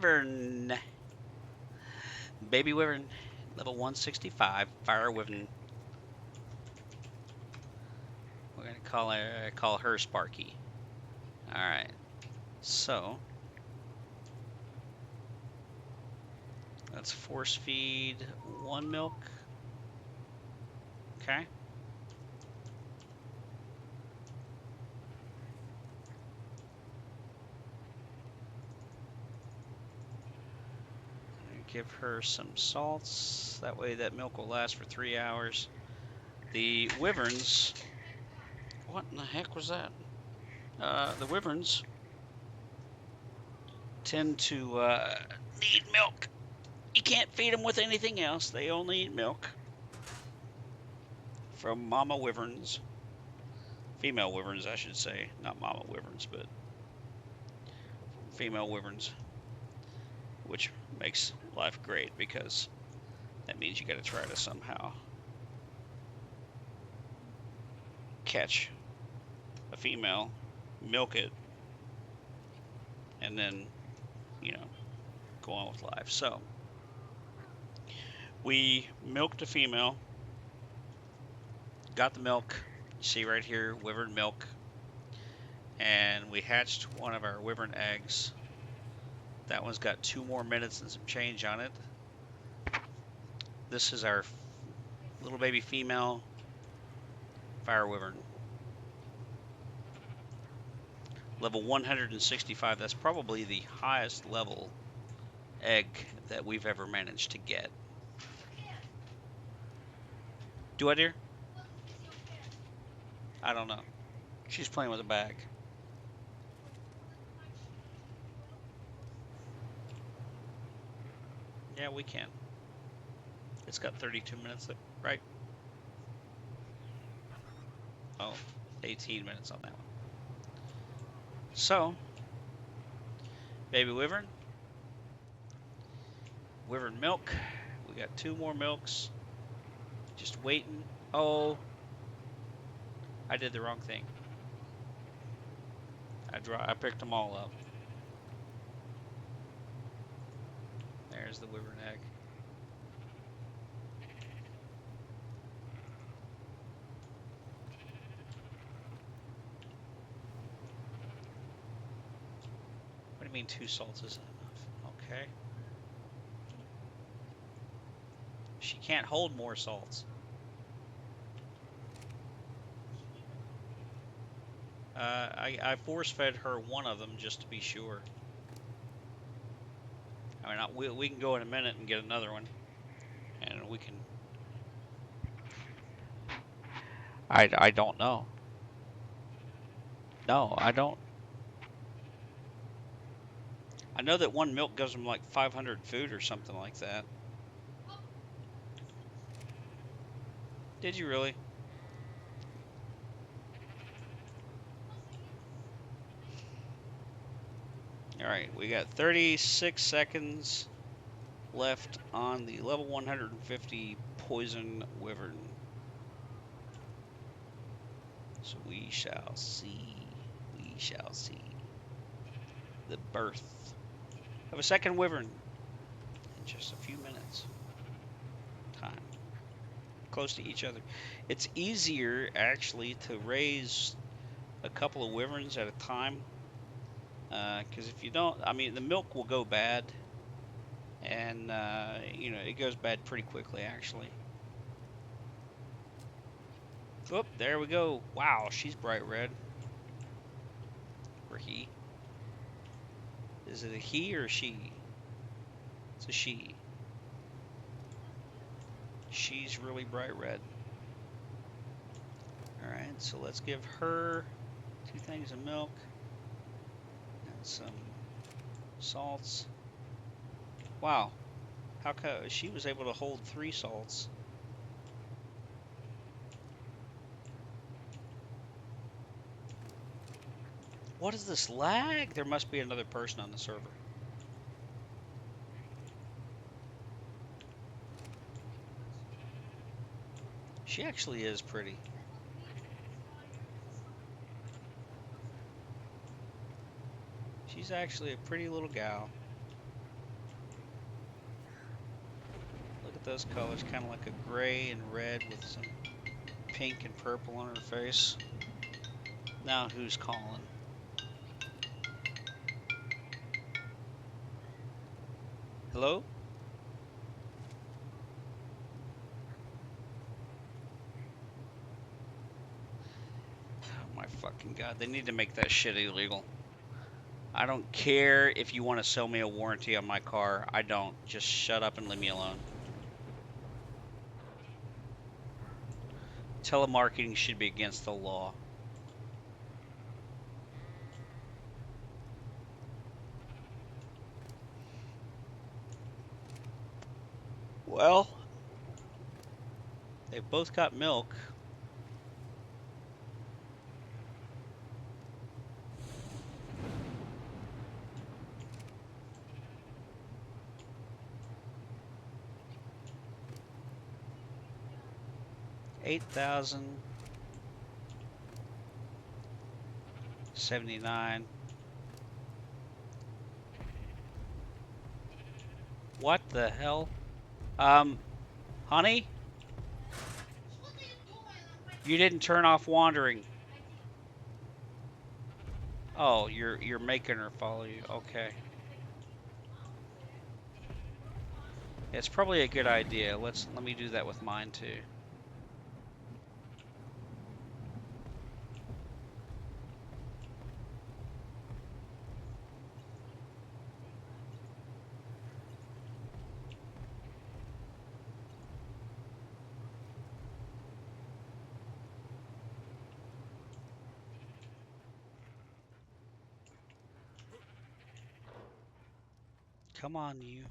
Wyvern. Baby Wyvern. Level 165. Fire Wyvern. We're going to call her Sparky. Alright. So, let's force feed 1 milk. Okay. Give her some salts. That way that milk will last for 3 hours. The wyverns... What in the heck was that? The wyverns tend to need milk. You can't feed them with anything else. They only eat milk from mama wyverns. Female wyverns, I should say. Not mama wyverns, but female wyverns. Which makes life great because that means you got to try to somehow catch a female, milk it, and then, you know, go on with life. So, we milked a female, got the milk, you see right here, wyvern milk, and we hatched one of our wyvern eggs. That one's got 2 more minutes and some change on it. This is our little baby female fire wyvern. Level 165, that's probably the highest level egg that we've ever managed to get. Do I, dear? I don't know. She's playing with a bag. Yeah, we can. It's got 32 minutes, right? Oh, 18 minutes on that one. So, baby wyvern. Wyvern milk. We got 2 more milks. Just waiting. Oh, I did the wrong thing. I picked them all up. There's the wyvern egg. What do you mean 2 salts isn't enough? Okay. She can't hold more salts. I force-fed her 1 of them just to be sure. I mean, we can go in a minute and get another one, and we can. I don't know. No, I don't. I know that 1 milk gives them like 500 food or something like that. Did you really? Alright, we got 36 seconds left on the level 150 poison wyvern. So we shall see. We shall see the birth of a second wyvern in just a few minutes time. Close to each other. It's easier actually to raise a couple of wyverns at a time. Because if you don't, I mean, the milk will go bad, and you know, it goes bad pretty quickly, actually. Whoop, there we go. Wow, she's bright red. Or he. Is it a he or a she? It's a she. She's really bright red. Alright, so let's give her 2 things of milk. And some salts. Wow, how come she was able to hold 3 salts? What is this lag? There must be another person on the server. She actually is pretty. She's actually a pretty little gal. about those colors, kind of like a gray and red with some pink and purple on her face. Now who's calling? Hello? Oh my fucking god, they need to make that shit illegal. I don't care if you want to sell me a warranty on my car. I don't. Just shut up and leave me alone. Telemarketing should be against the law. Well, they both got milk. $8,079. What the hell? Honey? You didn't turn off wandering. Oh, you're making her follow you. Okay. It's probably a good idea. Let me do that with mine too. Come on, you.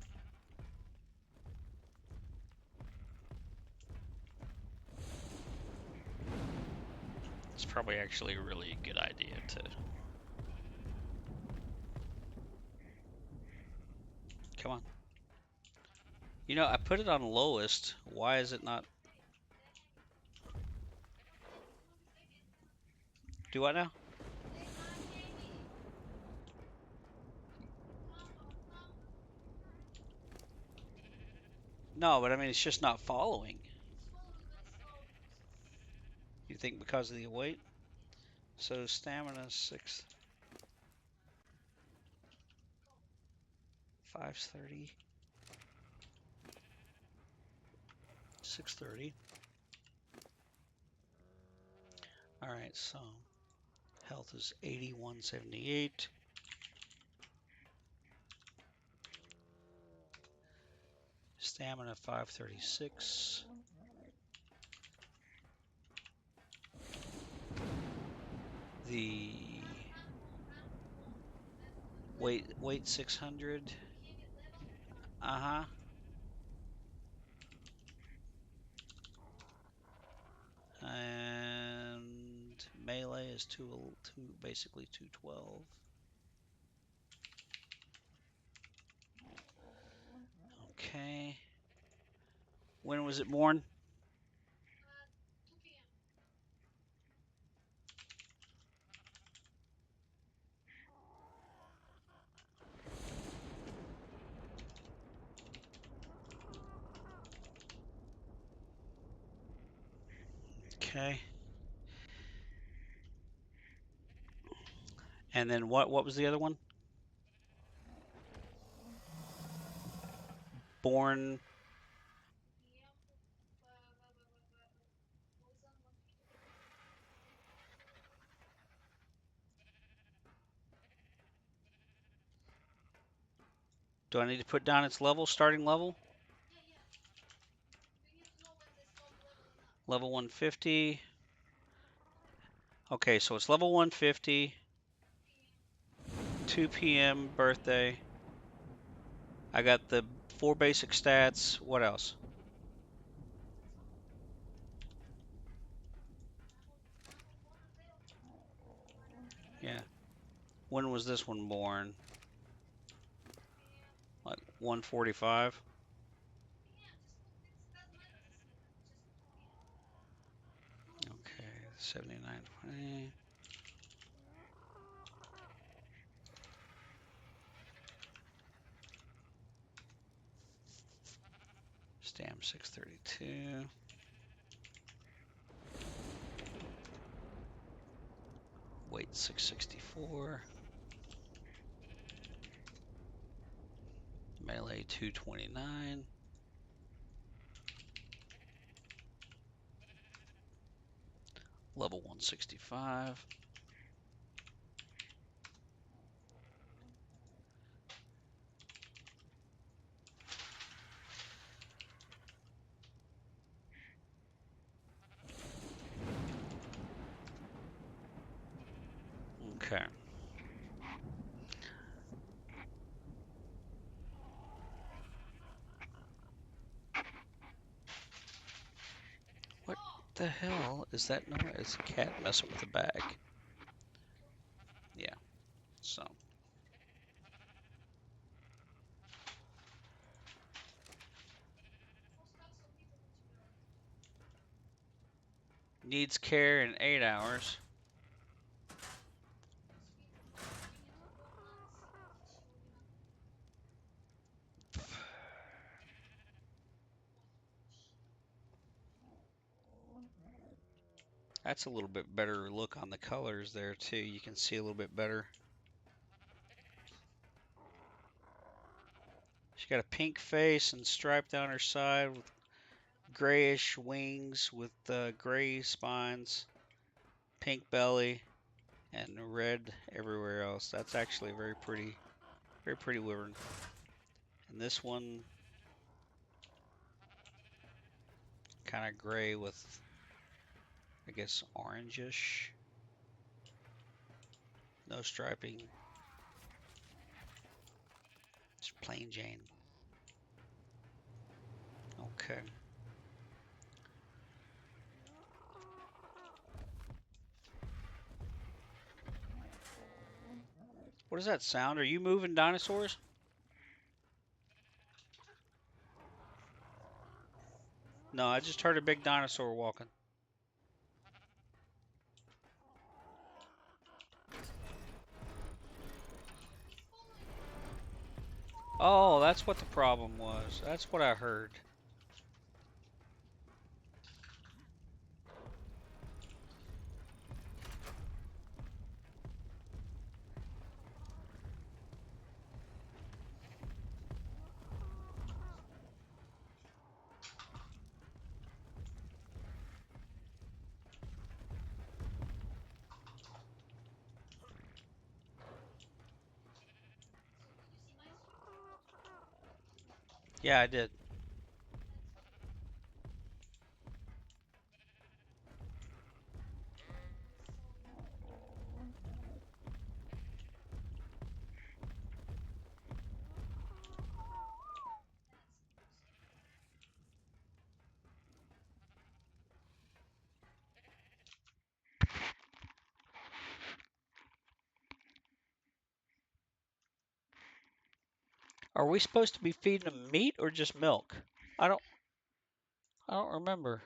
It's probably actually a really good idea to. Come on. You know, I put it on lowest. Why is it not? Do I now? No, but I mean, it's just not following. You think because of the weight? So stamina 6, 530, 630. All right, so health is 8178. Stamina 536. The weight 600. Uh-huh. And melee is basically 212. Okay. When was it born? Okay. And then what was the other one? Born. Do I need to put down its level, starting level? Level 150. Okay, so it's level 150. 2 p.m. birthday. I got the 4 basic stats. What else? Yeah. When was this one born? Like 145? Okay, 7920. Stam 632. Weight 664. Melee 229. Level 165. Okay. What the hell is that noise? It's a cat messing with the bag. Yeah, so. Needs care in 8 hours. That's a little bit better look on the colors there too. You can see a little bit better. She's got a pink face and stripe down her side with grayish wings with gray spines, pink belly, and red everywhere else. That's actually very pretty wyvern. And this one, kind of gray with, I guess, orangish. No striping. Just plain Jane. Okay. What is that sound? Are you moving dinosaurs? No, I just heard a big dinosaur walking. Oh, that's what the problem was. That's what I heard. Yeah, I did. Are we supposed to be feeding them meat or just milk? I don't remember.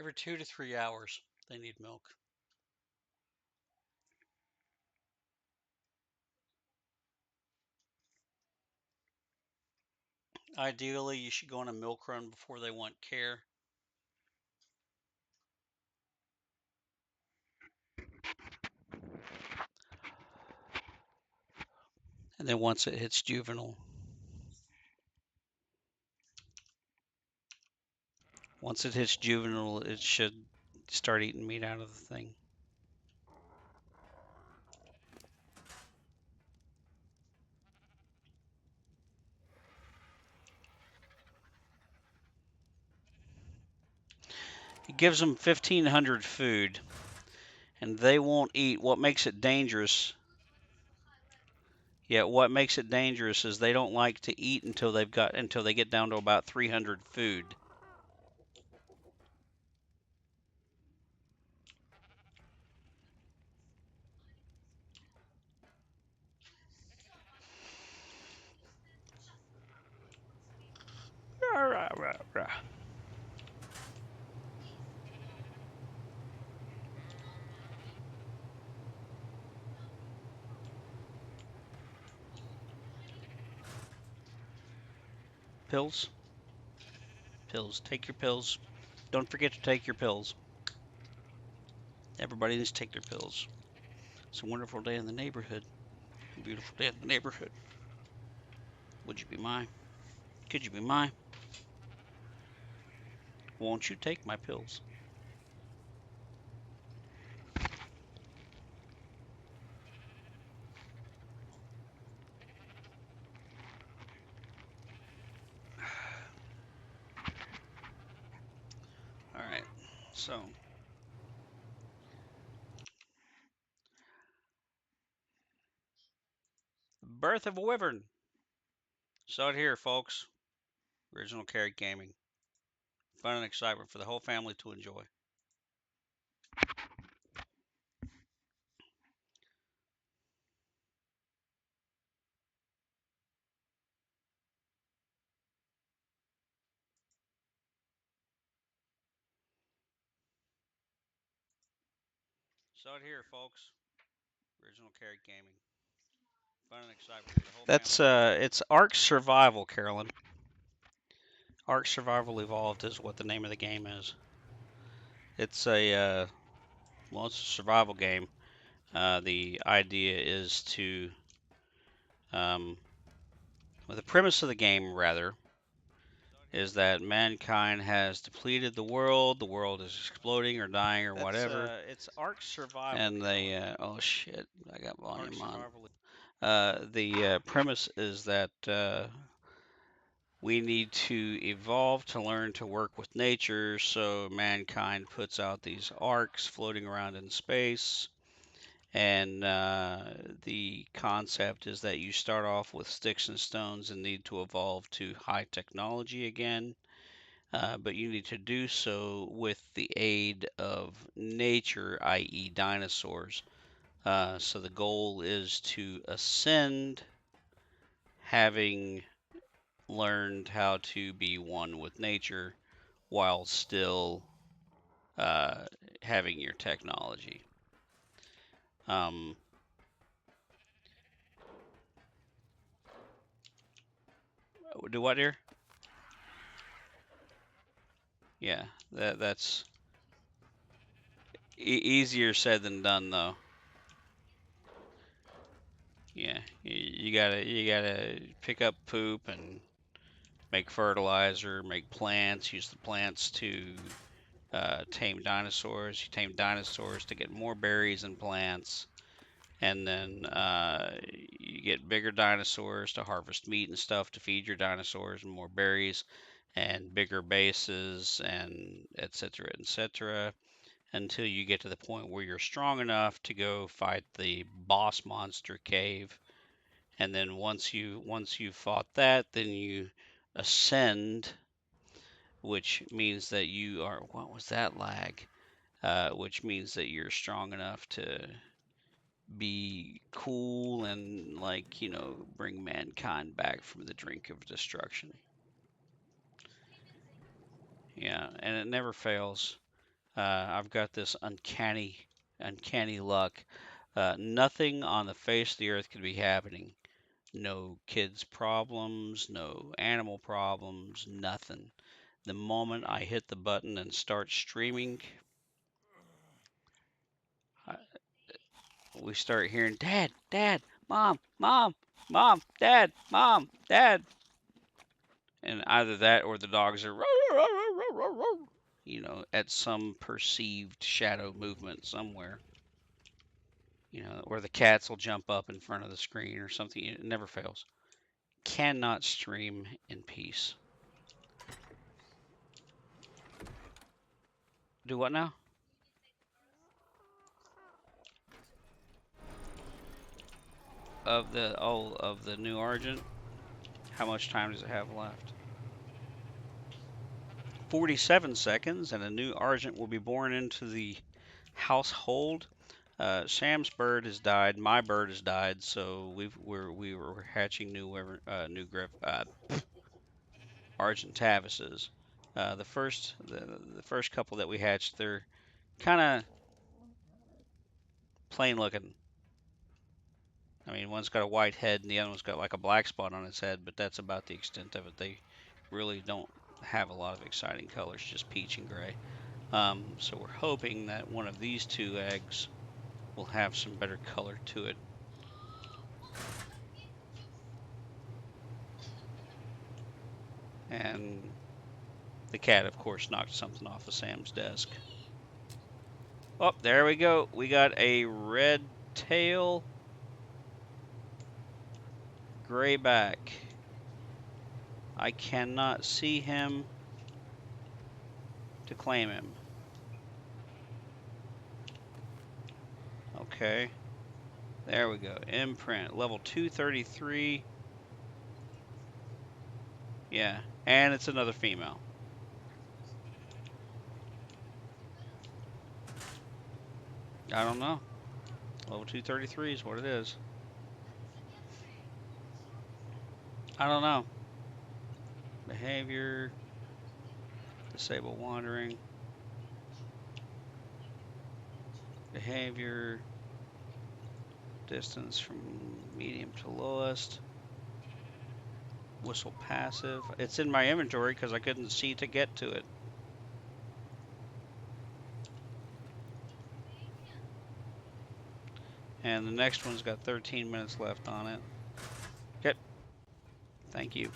Every 2 to 3 hours, they need milk. Ideally, you should go on a milk run before they want care. And then once it hits juvenile, it should start eating meat out of the thing. It gives them 1,500 food, and they won't eat. What makes it dangerous? Yeah, what makes it dangerous is they don't like to eat until they get down to about 300 food. Pills? Pills. Take your pills. Don't forget to take your pills. Everybody needs to take their pills. It's a wonderful day in the neighborhood. A beautiful day in the neighborhood. Would you be mine? Could you be mine? Won't you take my pills? All right. So, birth of a wyvern. Saw it here, folks. Original Carrot Gaming. Fun and excitement for the whole family to enjoy. Saw it here, folks. Original Carrot Gaming. Fun and excitement for the whole That's family. It's Ark Survival, Carolyn. Ark Survival Evolved is what the name of the game is. It's a well, it's a survival game. The idea is to well, the premise of the game rather is that mankind has depleted the world. The world is exploding or dying or whatever. It's Ark Survival. And they oh shit, I got volume on. The premise is that we need to evolve to learn to work with nature, so mankind puts out these arks floating around in space. And the concept is that you start off with sticks and stones and need to evolve to high technology again. But you need to do so with the aid of nature, i.e., dinosaurs. So the goal is to ascend, having learned how to be one with nature while still having your technology. Do what, dear? Yeah, that's easier said than done, though. Yeah, you gotta pick up poop and make fertilizer, make plants, use the plants to tame dinosaurs. You tame dinosaurs to get more berries and plants, and then you get bigger dinosaurs to harvest meat and stuff to feed your dinosaurs, and more berries, and bigger bases, and etc. etc. Until you get to the point where you're strong enough to go fight the boss monster cave. And then once you fought that, then you ascend, which means that you are, what was that lag? Which means that you're strong enough to be cool and, like, bring mankind back from the drink of destruction. Yeah, and it never fails. I've got this uncanny luck. Nothing on the face of the earth could be happening No kids problems, no animal problems, nothing. The moment I hit the button and start streaming, we start hearing dad, dad, mom, mom, mom, dad, mom, dad. And either that or the dogs are, you know, at some perceived shadow movement somewhere. You know, or the cats will jump up in front of the screen or something. It never fails. Cannot stream in peace. Do what now? Of the new Argent. How much time does it have left? 47 seconds, and a new Argent will be born into the household. Sam's bird has died. My bird has died. So we were hatching new Argent Tavises. The first couple that we hatched, they're kind of plain looking. I mean, one's got a white head and the other one's got like a black spot on its head, but that's about the extent of it. They really don't have a lot of exciting colors, just peach and gray. So we're hoping that one of these two eggs will have some better color to it. And the cat, of course, knocked something off of Sam's desk. Oh, there we go. We got a red tail grayback. I cannot see him to claim him. Okay. There we go. Imprint. Level 233. Yeah. And it's another female. I don't know. Level 233 is what it is. I don't know. Behavior. Disable wandering. Behavior. Distance from medium to lowest. Whistle passive. It's in my inventory because I couldn't see to get to it. And the next one's got 13 minutes left on it. Okay. Thank you.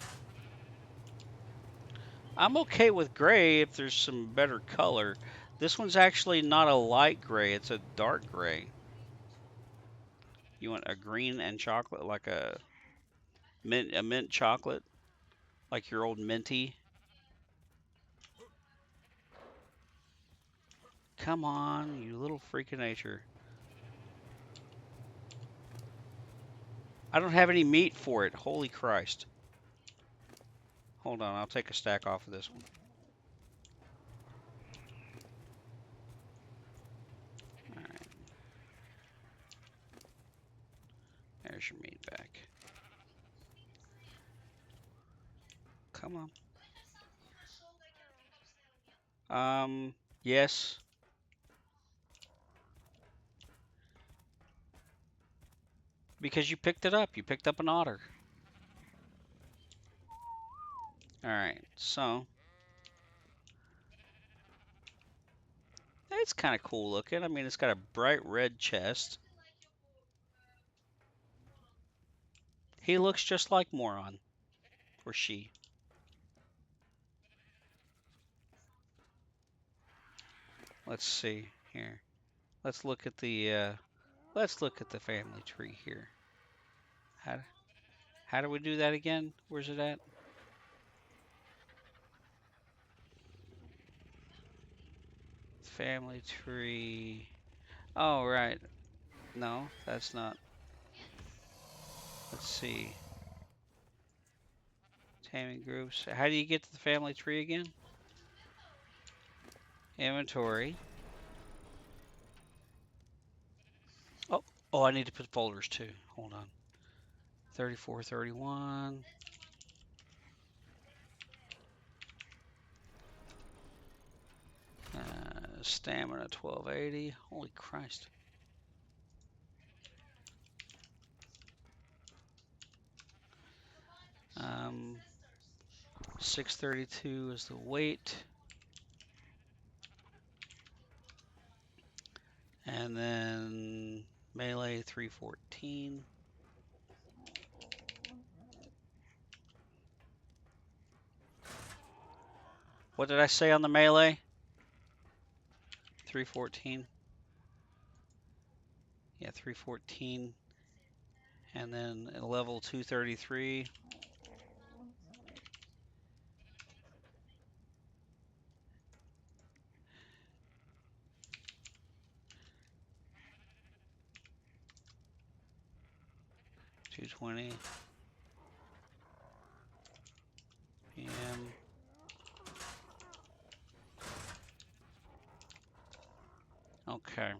I'm okay with gray if there's some better color. This one's actually not a light gray, it's a dark gray. You want a green and chocolate, like a mint chocolate, like your old minty. Come on, you little freak of nature. I don't have any meat for it. Holy Christ. Hold on, I'll take a stack off of this one. Alright. There's your meat back. Come on. Yes. Because you picked it up. You picked up an otter. Alright, so. It's kind of cool looking. I mean, it's got a bright red chest. He looks just like Moron. Or she. Let's see here. Let's look at the family tree here. How do we do that again? Where's it at? Family tree. Oh, right. No, that's not. Let's see. Taming groups. How do you get to the family tree again? Inventory. Oh, I need to put folders too. Hold on. 34, 31. Stamina 1280. Holy Christ. 632 is the weight. And then melee 314. What did I say on the melee? 314. Yeah, 314. And then level 233. $220 PM. Okay.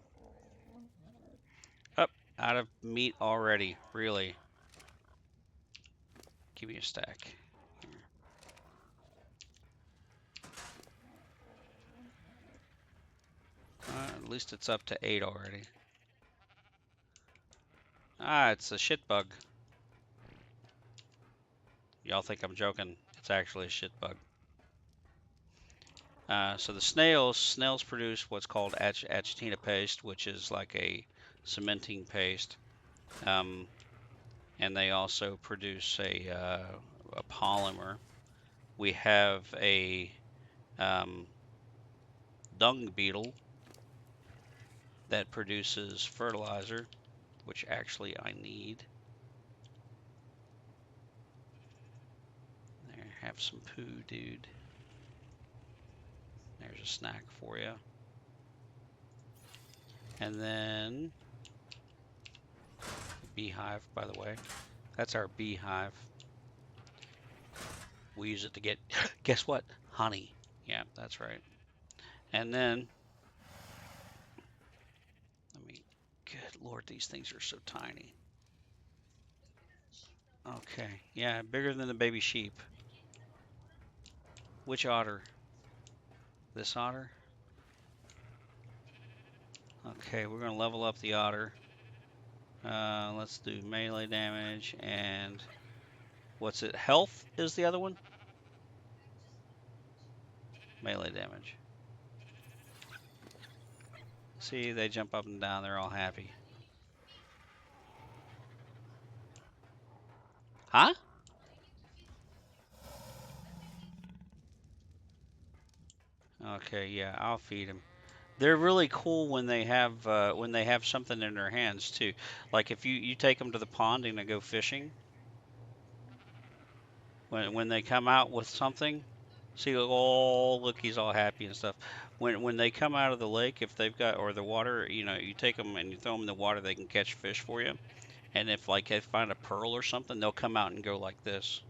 Up, out of meat already. Really. Give me a stack. At least it's up to 8 already. Ah, it's a shit bug. Y'all think I'm joking. It's actually a shit bug. So the snails produce what's called achatina paste, which is like a cementing paste. And they also produce a polymer. We have a dung beetle that produces fertilizer, which actually I need. There, have some poo, dude. There's a snack for you. And then beehive, by the way. That's our beehive. We use it to get, guess what? Honey. Yeah, that's right. And then, good Lord, these things are so tiny. Okay, yeah, bigger than the baby sheep. Which otter? This otter? Okay, we're gonna level up the otter. Let's do melee damage and what's it? Health is the other one? Melee damage. See, they jump up and down, they're all happy. Huh? Okay, yeah, I'll feed them. They're really cool when they have something in their hands too. Like if you take them to the pond and they go fishing, when they come out with something, see, oh look, he's all happy and stuff. When they come out of the lake, if they've got or the water, you take them and you throw them in the water, they can catch fish for you. And if like they find a pearl or something, they'll come out and go like this.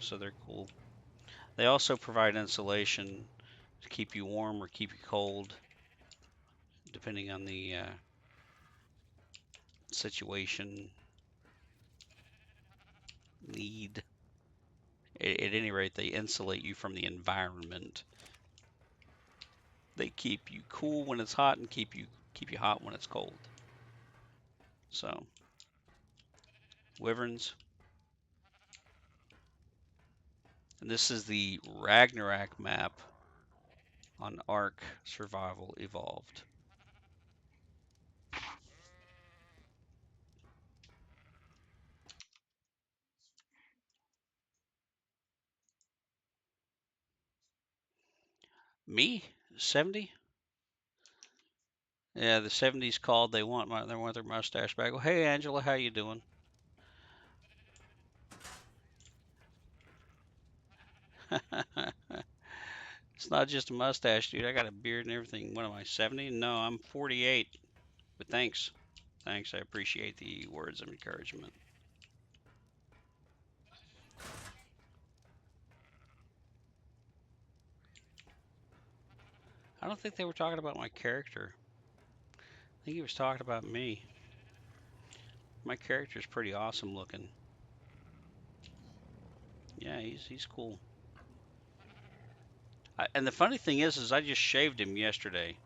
So they're cool. They also provide insulation to keep you warm or keep you cold, depending on the situation need. At any rate, they insulate you from the environment. They keep you cool when it's hot and keep you hot when it's cold. So, wyverns. And this is the Ragnarok map on Ark Survival Evolved. Me? 70? Yeah, the 70s called. They want their mustache back. Well, hey Angela, how you doing? It's not just a mustache, dude. I got a beard and everything. What am I, 70? No, I'm 48. But thanks. Thanks. I appreciate the words of encouragement. I don't think they were talking about my character. I think he was talking about me. My character's pretty awesome looking. Yeah, he's cool. And the funny thing is I just shaved him yesterday.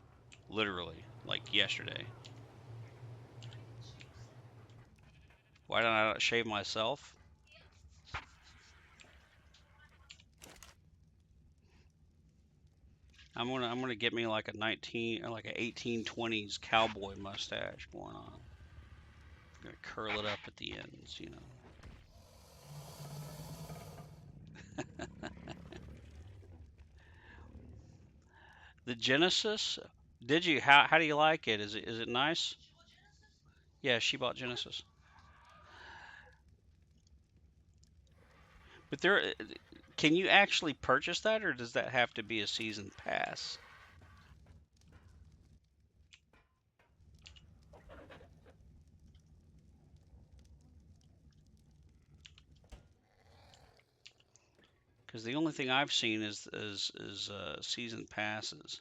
Literally, like yesterday. Why don't I shave myself? I'm gonna get me like a 19 or like a 1820s cowboy mustache going on. I'm gonna curl it up at the ends, you know. The Genesis, did you? How do you like it? Is it nice? Yeah, she bought Genesis. But there, can you actually purchase that, or does that have to be a season pass? Because the only thing I've seen is season passes.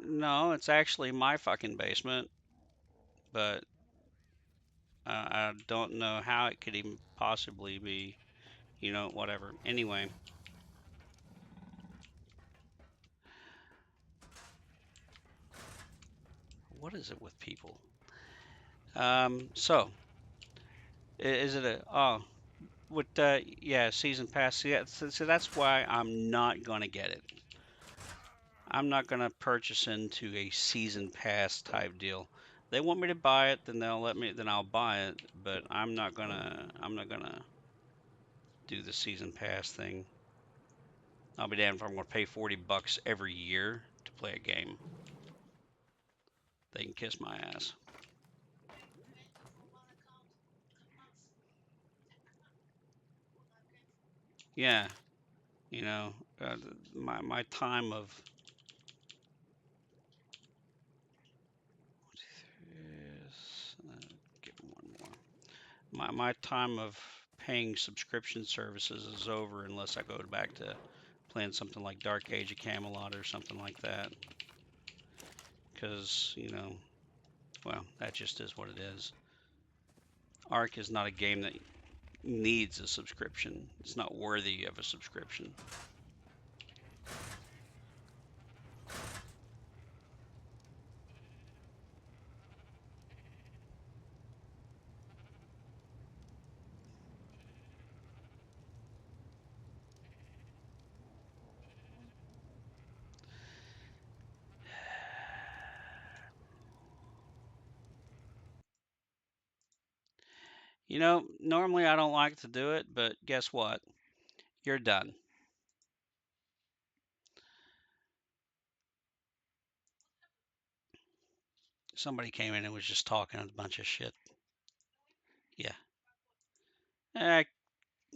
No, it's actually my fucking basement, but I don't know how it could even possibly be, whatever. Anyway, what is it with people? So is it a with yeah, season pass? Yeah, so that's why I'm not gonna get it. I'm not gonna purchase into a season pass type deal. They want me to buy it, then they'll let me, then I'll buy it. But I'm not gonna do the season pass thing. I'll be damned if I'm gonna pay $40 every year to play a game. They can kiss my ass. Yeah, you know, my time of yes, get one more. My time of paying subscription services is over unless I go back to playing something like Dark Age of Camelot or something like that. Because well, that just is what it is. Ark is not a game that needs a subscription. It's not worthy of a subscription. Normally I don't like to do it, but guess what? You're done. Somebody came in and was just talking a bunch of shit. Yeah. Eh,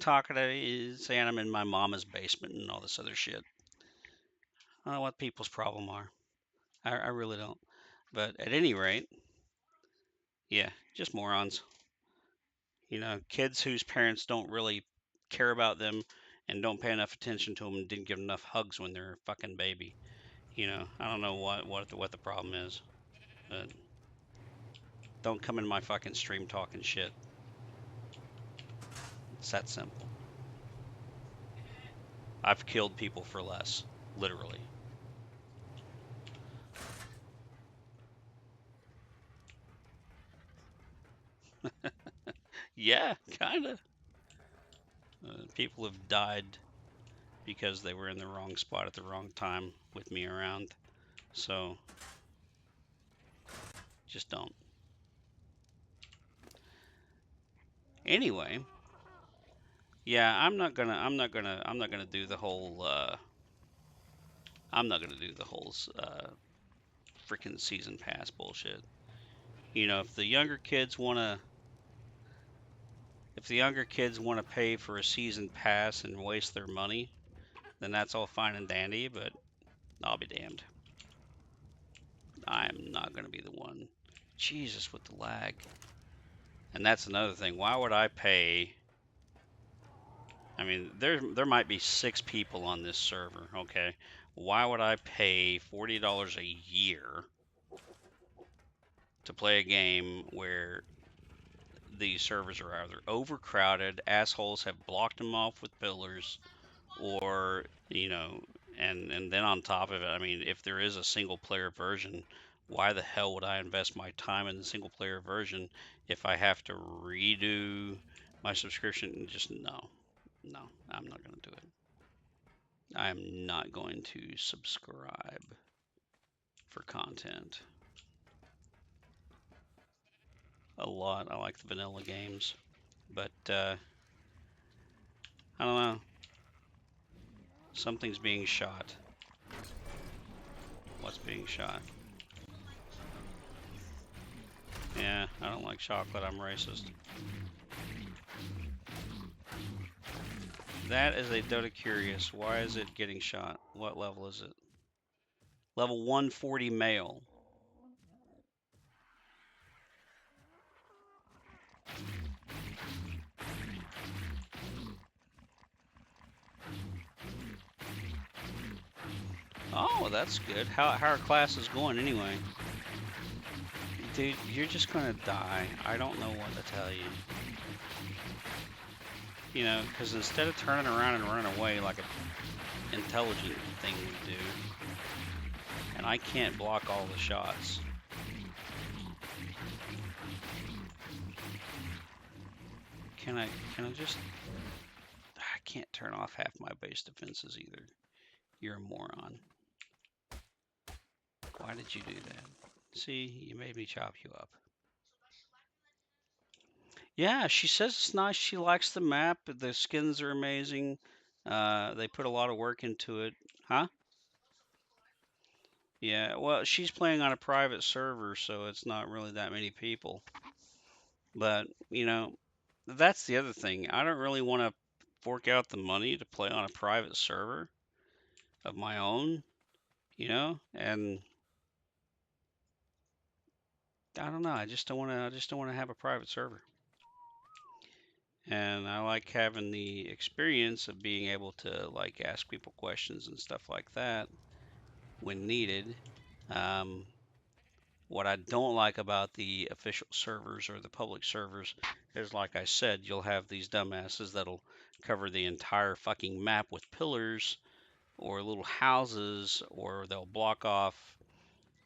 talking to saying I'm in my mama's basement and all this other shit. I don't know what people's problem are. I really don't. But at any rate, yeah, just morons. Kids whose parents don't really care about them and don't pay enough attention to them and didn't give enough hugs when they're a fucking baby. I don't know what the problem is, but don't come in my fucking stream talking shit. It's that simple. I've killed people for less, literally. Yeah, kind of. People have died because they were in the wrong spot at the wrong time with me around. So just don't. Anyway, yeah, I'm not gonna do the whole I'm not gonna do the whole freaking season pass bullshit. If the younger kids wanna pay for a season pass and waste their money, then that's all fine and dandy. But I'll be damned. I'm not gonna be the one. Jesus, with the lag. And that's another thing. Why would I pay? I mean, there might be 6 people on this server. Okay, why would I pay $40 a year to play a game where these servers are either overcrowded, assholes have blocked them off with pillars, or and then on top of it, I mean, if there is a single player version, why the hell would I invest my time in the single player version if I have to redo my subscription? Just no, I'm not going to do it. I'm not going to subscribe for content. A lot. I like the vanilla games, but I don't know. Something's being shot. What's being shot? Yeah, I don't like chocolate. I'm racist. That is a Dota Curious. Why is it getting shot? What level is it? Level 140 male. Oh, that's good. How are classes going anyway? Dude, you're just gonna die. I don't know what to tell you. You know, because instead of turning around and running away like an intelligent thing would do, and I can't block all the shots. Can I just... I can't turn off half my base defenses either. You're a moron. Why did you do that? See, you made me chop you up. Yeah, she says it's nice. She likes the map. The skins are amazing. They put a lot of work into it. Huh? Yeah, well, she's playing on a private server, so it's not really that many people. But, you know, that's the other thing. I don't really want to fork out the money to play on a private server of my own, you know? And I don't know. I just don't want to. I just don't want to have a private server. And I like having the experience of being able to like ask people questions and stuff like that when needed. Um, what I don't like about the official servers or the public servers is, like I said, you'll have these dumbasses that'll cover the entire fucking map with pillars or little houses, or they'll block off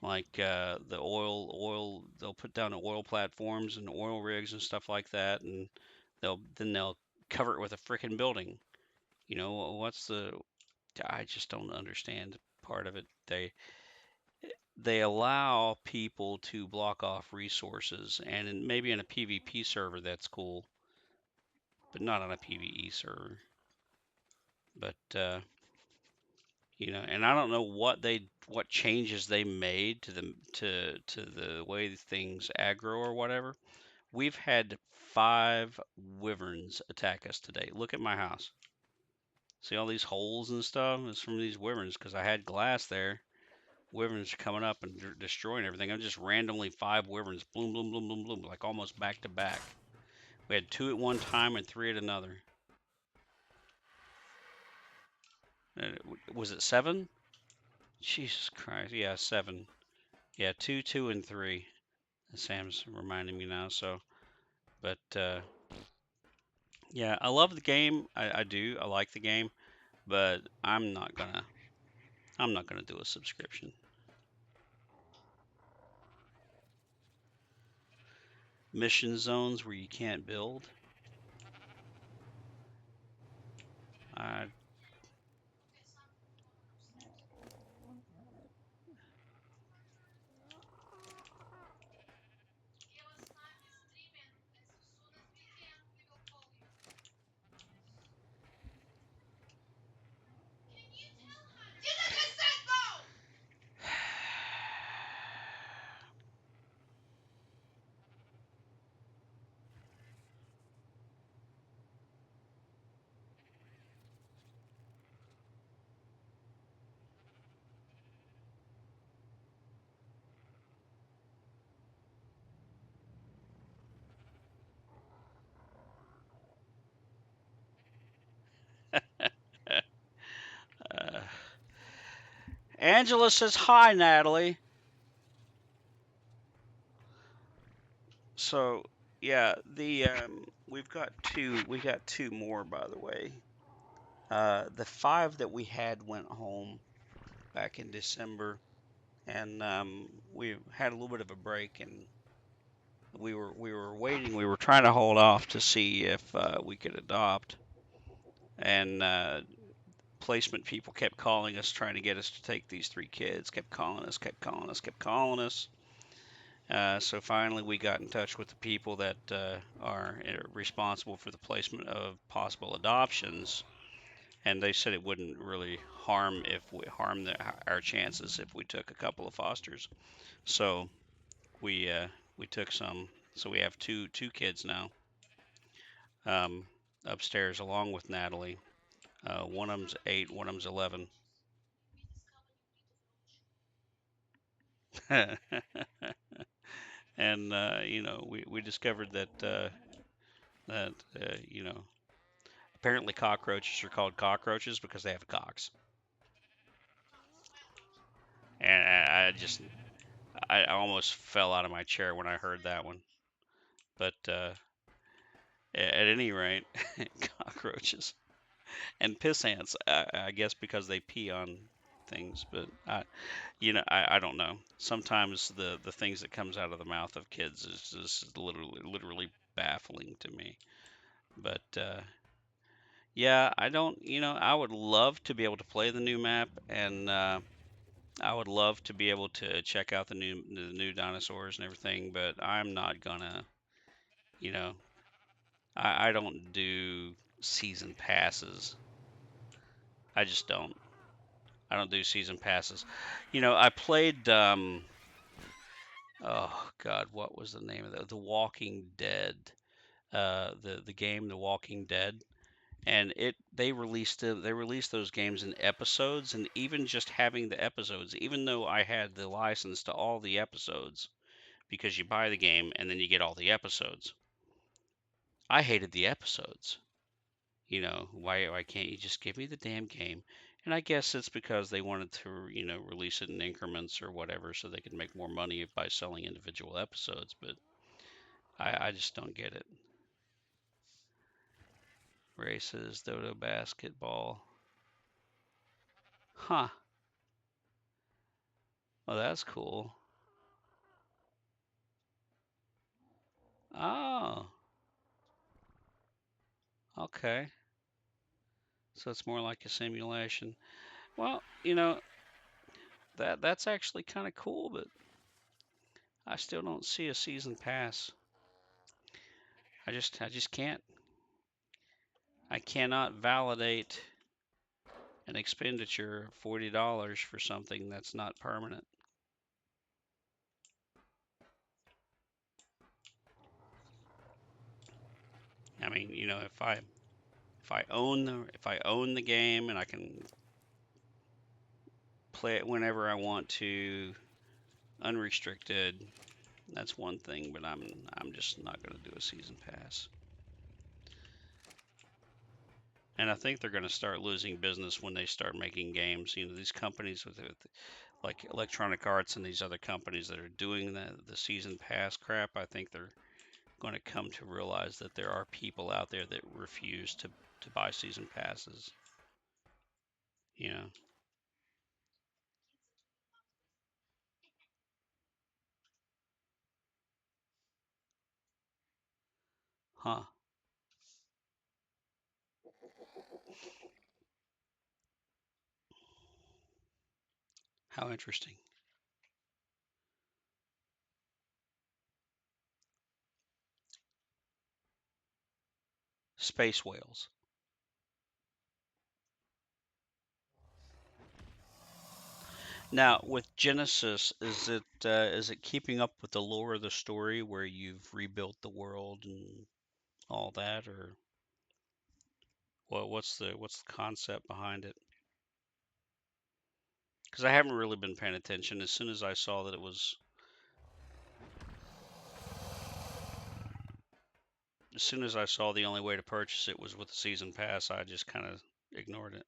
like the oil. They'll put down oil platforms and oil rigs and stuff like that, and they'll cover it with a freaking building. You know, what's the... I just don't understand part of it. They allow people to block off resources, and maybe in a PvP server that's cool, but not on a PvE server. But you know, and I don't know what changes they made to the way things aggro or whatever. We've had 5 wyverns attack us today. Look at my house. See all these holes and stuff? It's from these wyverns because I had glass there. Wyverns are coming up and destroying everything. I'm just randomly 5 wyverns, bloom, bloom, bloom, bloom, bloom, like almost back to back. We had 2 at one time and 3 at another. Was it 7? Jesus Christ. Yeah, 7. Yeah, 2, 2, and 3. Sam's reminding me now. So, but yeah, I love the game. I do. I like the game, but I'm not gonna do a subscription. Mission zones where you can't build. I uh, Angela says hi, Natalie. So yeah, the we got 2 more, by the way. The 5 that we had went home back in December. and we had a little bit of a break, and we were waiting. We were trying to hold off to see if we could adopt, and placement people kept calling us, trying to get us to take these three kids. Kept calling us, kept calling us, kept calling us. So finally, we got in touch with the people that are responsible for the placement of possible adoptions, and they said it wouldn't really harm our chances if we took a couple of fosters. So we took some. So we have two kids now, um, upstairs along with Natalie. One of them's 8, one of them's 11. And we discovered that apparently cockroaches are called cockroaches because they have cocks. And I almost fell out of my chair when I heard that one. But at any rate, cockroaches and piss ants. I guess because they pee on things, but I don't know. Sometimes the things that comes out of the mouth of kids is just literally baffling to me. But yeah, I don't. I would love to be able to play the new map, and I would love to be able to check out the new dinosaurs and everything. But I'm not gonna. You know, I don't do season passes. I just don't. I don't do season passes. I played. Oh God, what was the name of that? The Walking Dead. The game The Walking Dead, and they released those games in episodes, and even just having the episodes, even though I had the license to all the episodes, because you buy the game and then you get all the episodes. I hated the episodes. Why can't you just give me the damn game? And I guess it's because they wanted to, release it in increments or whatever so they could make more money by selling individual episodes, but I just don't get it. Races, Dodo basketball. Huh. Oh, that's cool. Oh, okay. So it's more like a simulation. Well, that's actually kind of cool, but I still don't see a season pass. I just can't. I cannot validate an expenditure of $40 for something that's not permanent. I mean, if I own the game and I can play it whenever I want to, unrestricted, that's one thing, but I'm just not going to do a season pass. And I think they're going to start losing business when they start making games. These companies with like Electronic Arts and these other companies that are doing the season pass crap. I think they're going to come to realize that there are people out there that refuse to buy season passes. You know, huh? How interesting. Space whales. Now, with Genesis, is it keeping up with the lore of the story where you've rebuilt the world and all that, or what's the concept behind it? Because I haven't really been paying attention. As soon as I saw the only way to purchase it was with the season pass, I just kind of ignored it.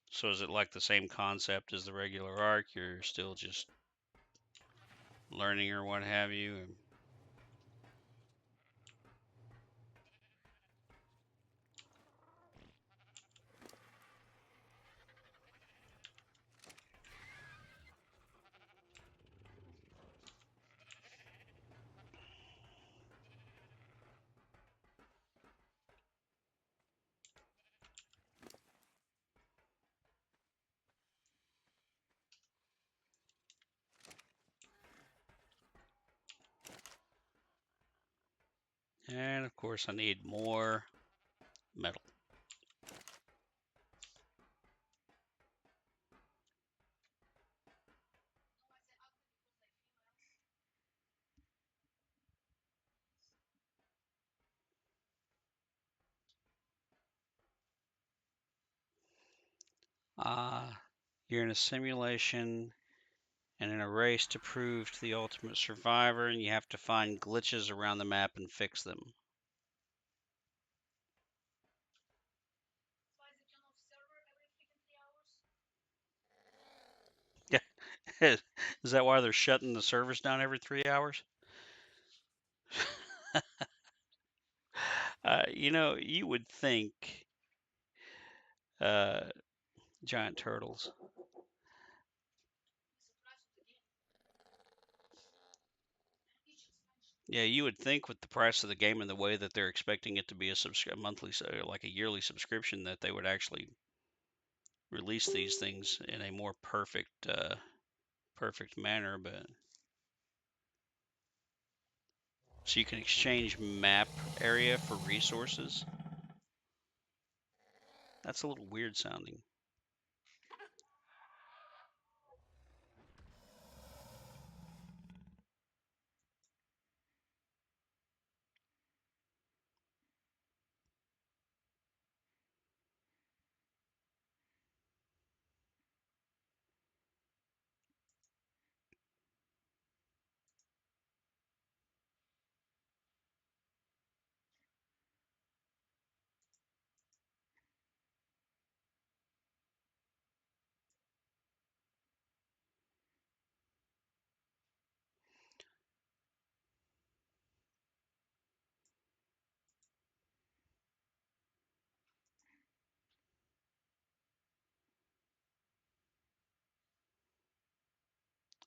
So is it like the same concept as the regular arc? You're still just learning or what have you? And of course I need more metal. You're in a simulation and in a race to prove to the ultimate survivor, and you have to find glitches around the map and fix them. Yeah. Is that why they're shutting the servers down every 3 hours? You would think uh, giant turtles. Yeah, you would think with the price of the game and the way that they're expecting it to be a monthly, like a yearly subscription, that they would actually release these things in a more perfect manner. But so you can exchange map area for resources. That's a little weird sounding.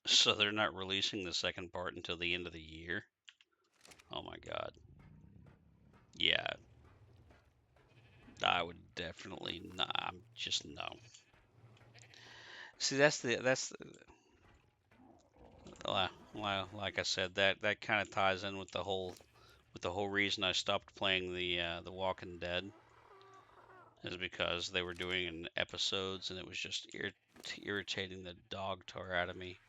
So they're not releasing the second part until the end of the year. Oh my god. Yeah, I would definitely not. I'm just no. See, well, like I said, that kind of ties in with the whole reason I stopped playing the Walking Dead is because they were doing it in episodes and it was just irritating the dog tar out of me.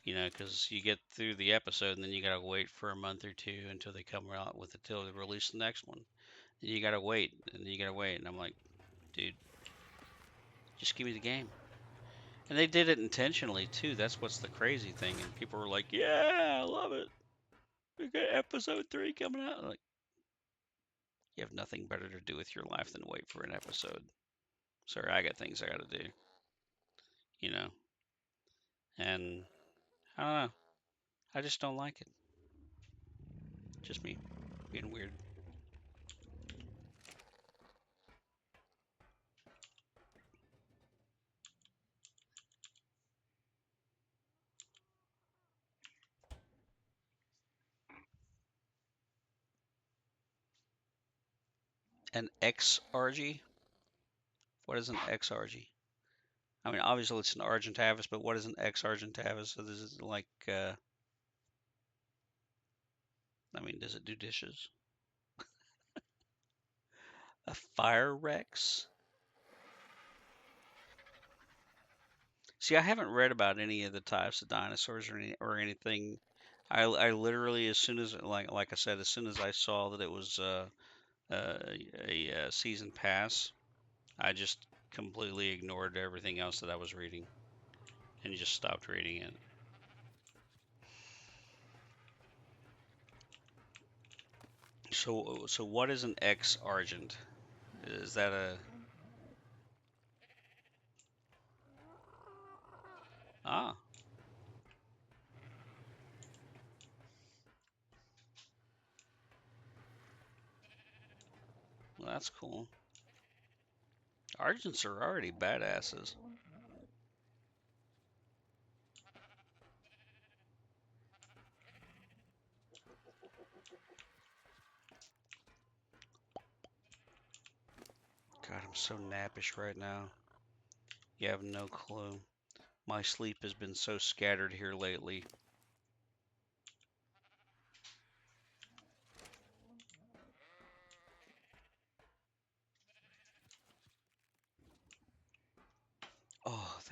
Because you get through the episode and then you gotta wait for a month or two until they come out with it till they release the next one. And you gotta wait and you gotta wait, and I'm like, dude, just give me the game. And they did it intentionally too. That's what's the crazy thing. And people were like, "Yeah, I love it. We got episode 3 coming out." I'm like, you have nothing better to do with your life than wait for an episode. Sorry, I got things I got to do. You know, and I don't know. I just don't like it. Just me being weird. An XRG? What is an XRG? I mean, obviously it's an Argentavis, but what is an X Argentavis? So this is like, I mean, does it do dishes? A Fire Rex? See, I haven't read about any of the types of dinosaurs or anything. I literally, as soon as like I said, as soon as I saw that it was a season pass, I just completely ignored everything else that I was reading and just stopped reading it. So what is an X Argent? Is that a ah? Well, that's cool. Argents are already badasses. God, I'm so nappish right now. You have no clue. My sleep has been so scattered here lately.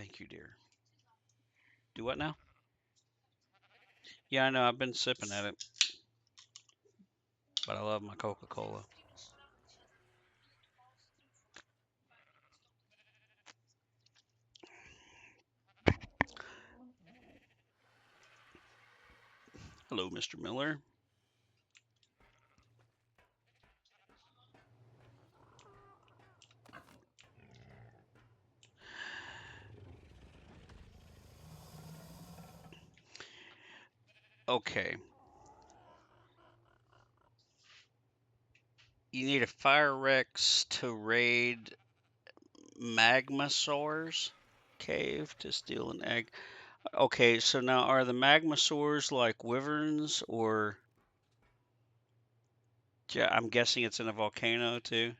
thank you, dear. Do what now? Yeah, I know. I've been sipping at it, but I love my Coca-Cola. Hello, Mr. Miller. Okay. You need a Fire Rex to raid Magmasaur's cave to steal an egg. Okay, so now are the Magmasaurs like wyverns or yeah, I'm guessing it's in a volcano too.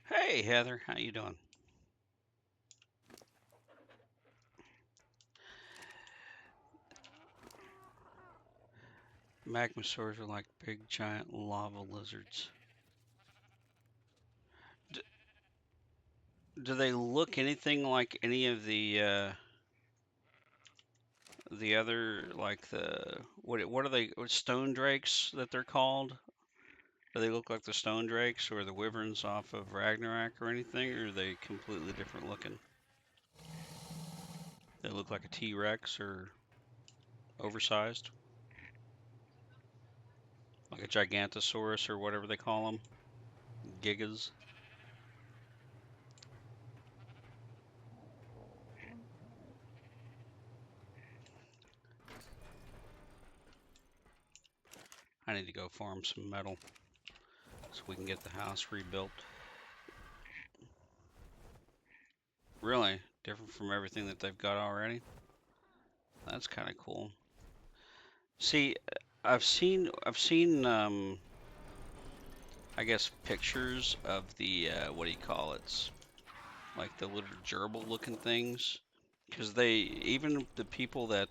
Hey Heather, how you doing? Magmasaurs are like big giant lava lizards. D do they look anything like any of the other like what are they stone drakes that they're called? Do they look like the stone drakes or the wyverns off of Ragnarok or anything, or are they completely different looking? They look like a T-Rex or oversized, like a Gigantosaurus or whatever they call them, Gigas. I need to go farm some metal so we can get the house rebuilt. Really different from everything that they've got already. That's kind of cool. See, I've seen I guess pictures of the what do you call it? Like the little gerbil looking things. Because they, even the people that,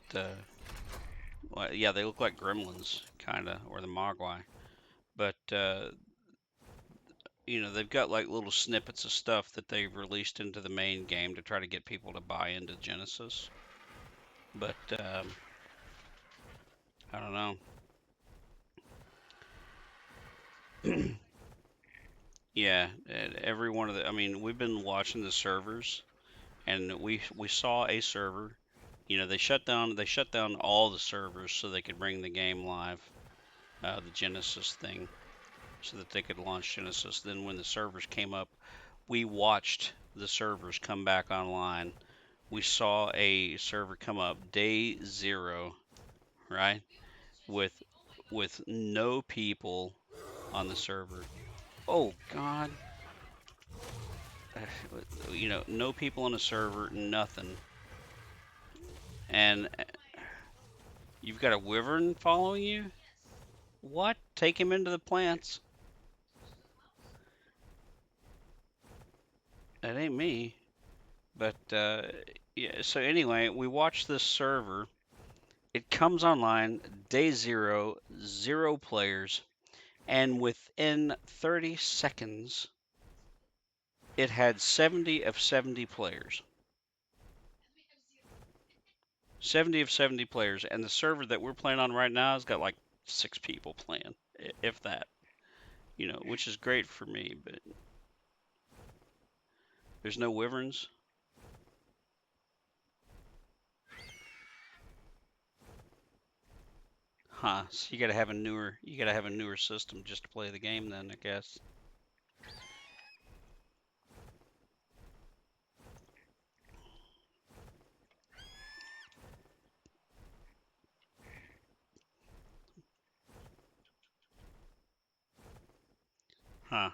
well, yeah, they look like gremlins, kind of, or the Mogwai. But, they've got like little snippets of stuff that they've released into the main game to try to get people to buy into Genesis. But, I don't know. Yeah, every one of the, I mean, we've been watching the servers, and we saw a server. They shut down all the servers so they could bring the game live, the Genesis thing, so that they could launch Genesis. Then when the servers came up, we watched the servers come back online. We saw a server come up day zero, right? With no people on the server. Oh God. No people on the server, nothing. And you've got a wyvern following you? What? Take him into the plants. That ain't me. But yeah, so anyway, we watched this server. It comes online day zero, zero players, and within 30 seconds, it had 70 of 70 players. 70 of 70 players, and the server that we're playing on right now has got like 6 people playing, if that, which is great for me, but there's no wyverns. Huh, so you gotta have a newer system just to play the game then, I guess. Huh.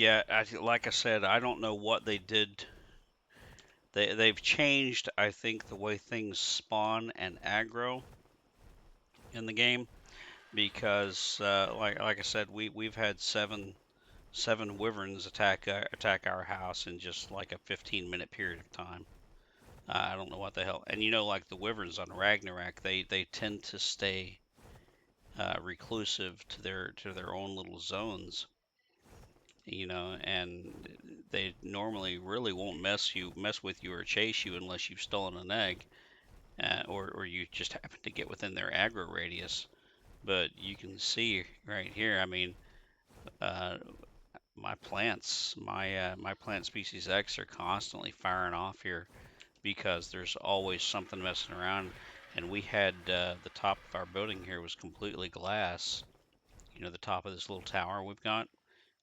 Yeah, like I said, I don't know what they did. They've changed, I think, the way things spawn and aggro in the game because, like I said, we've had seven wyverns attack our house in just like a 15-minute period of time. I don't know what the hell. And like the wyverns on Ragnarok, they tend to stay reclusive to their own little zones, and they normally really won't mess with you or chase you unless you've stolen an egg, or you just happen to get within their aggro radius. But you can see right here, I mean, uh, my plant species X are constantly firing off here because there's always something messing around. And we had the top of our building here was completely glass. The top of this little tower we've got,